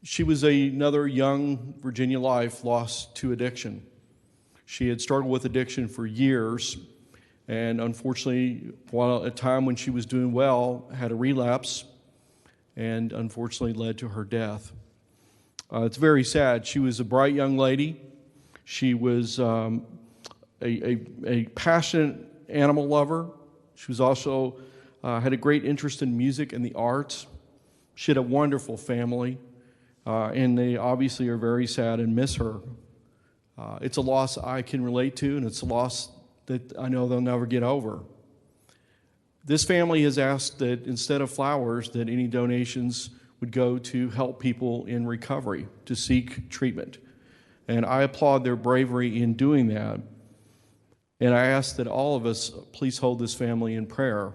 She was another young Virginia life lost to addiction. She had struggled with addiction for years, and unfortunately, while at a time when she was doing well, had a relapse, and unfortunately led to her death. It's very sad. She was a bright young lady. She was a passionate animal lover. She was also had a great interest in music and the arts. She had a wonderful family, and they obviously are very sad and miss her. It's a loss I can relate to, and it's a loss that I know they'll never get over. This family has asked that instead of flowers, that any donations would go to help people in recovery, to seek treatment. And I applaud their bravery in doing that. And I ask that all of us please hold this family in prayer.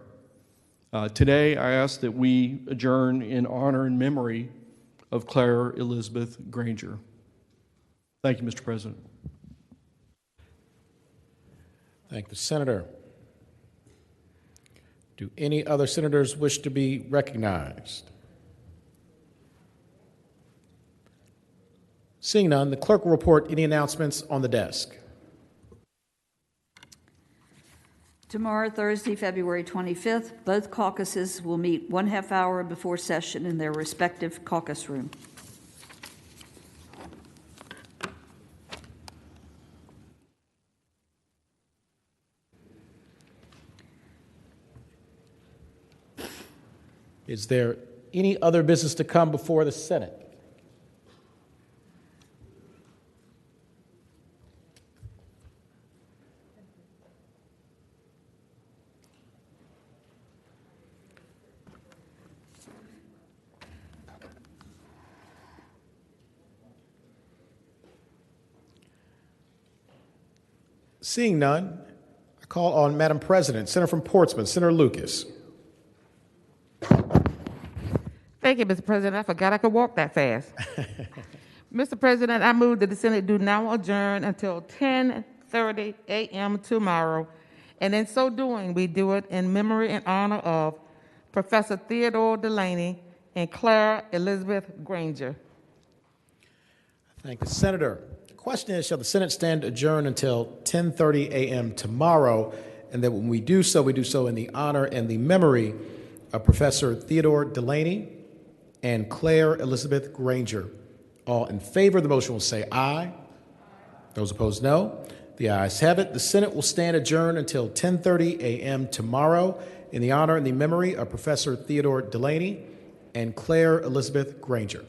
Today, I ask that we adjourn in honor and memory of Clara Elizabeth Granger. Thank you, Mr. President. Thank the Senator. Do any other senators wish to be recognized? Seeing none, the clerk will report any announcements on the desk. Tomorrow, Thursday, February 25th, both caucuses will meet 1/2 hour before session in their respective caucus room. Is there any other business to come before the Senate? Seeing none, I call on Madam President, Senator from Portsmouth, Senator Lucas. Thank you, Mr. President. I forgot I could walk that fast. Mr. President, I move that the Senate do now adjourn until 10:30 a.m. tomorrow, and in so doing, we do it in memory and honor of Professor Theodore Delaney and Clara Elizabeth Granger. Thank the Senator. The question is, shall the Senate stand adjourned until 10:30 a.m. tomorrow, and that when we do so in the honor and the memory of Professor Theodore Delaney and Claire Elizabeth Granger. All in favor of the motion will say aye. Those opposed, no. The ayes have it. The Senate will stand adjourned until 10:30 a.m. tomorrow in the honor and the memory of Professor Theodore Delaney and Claire Elizabeth Granger.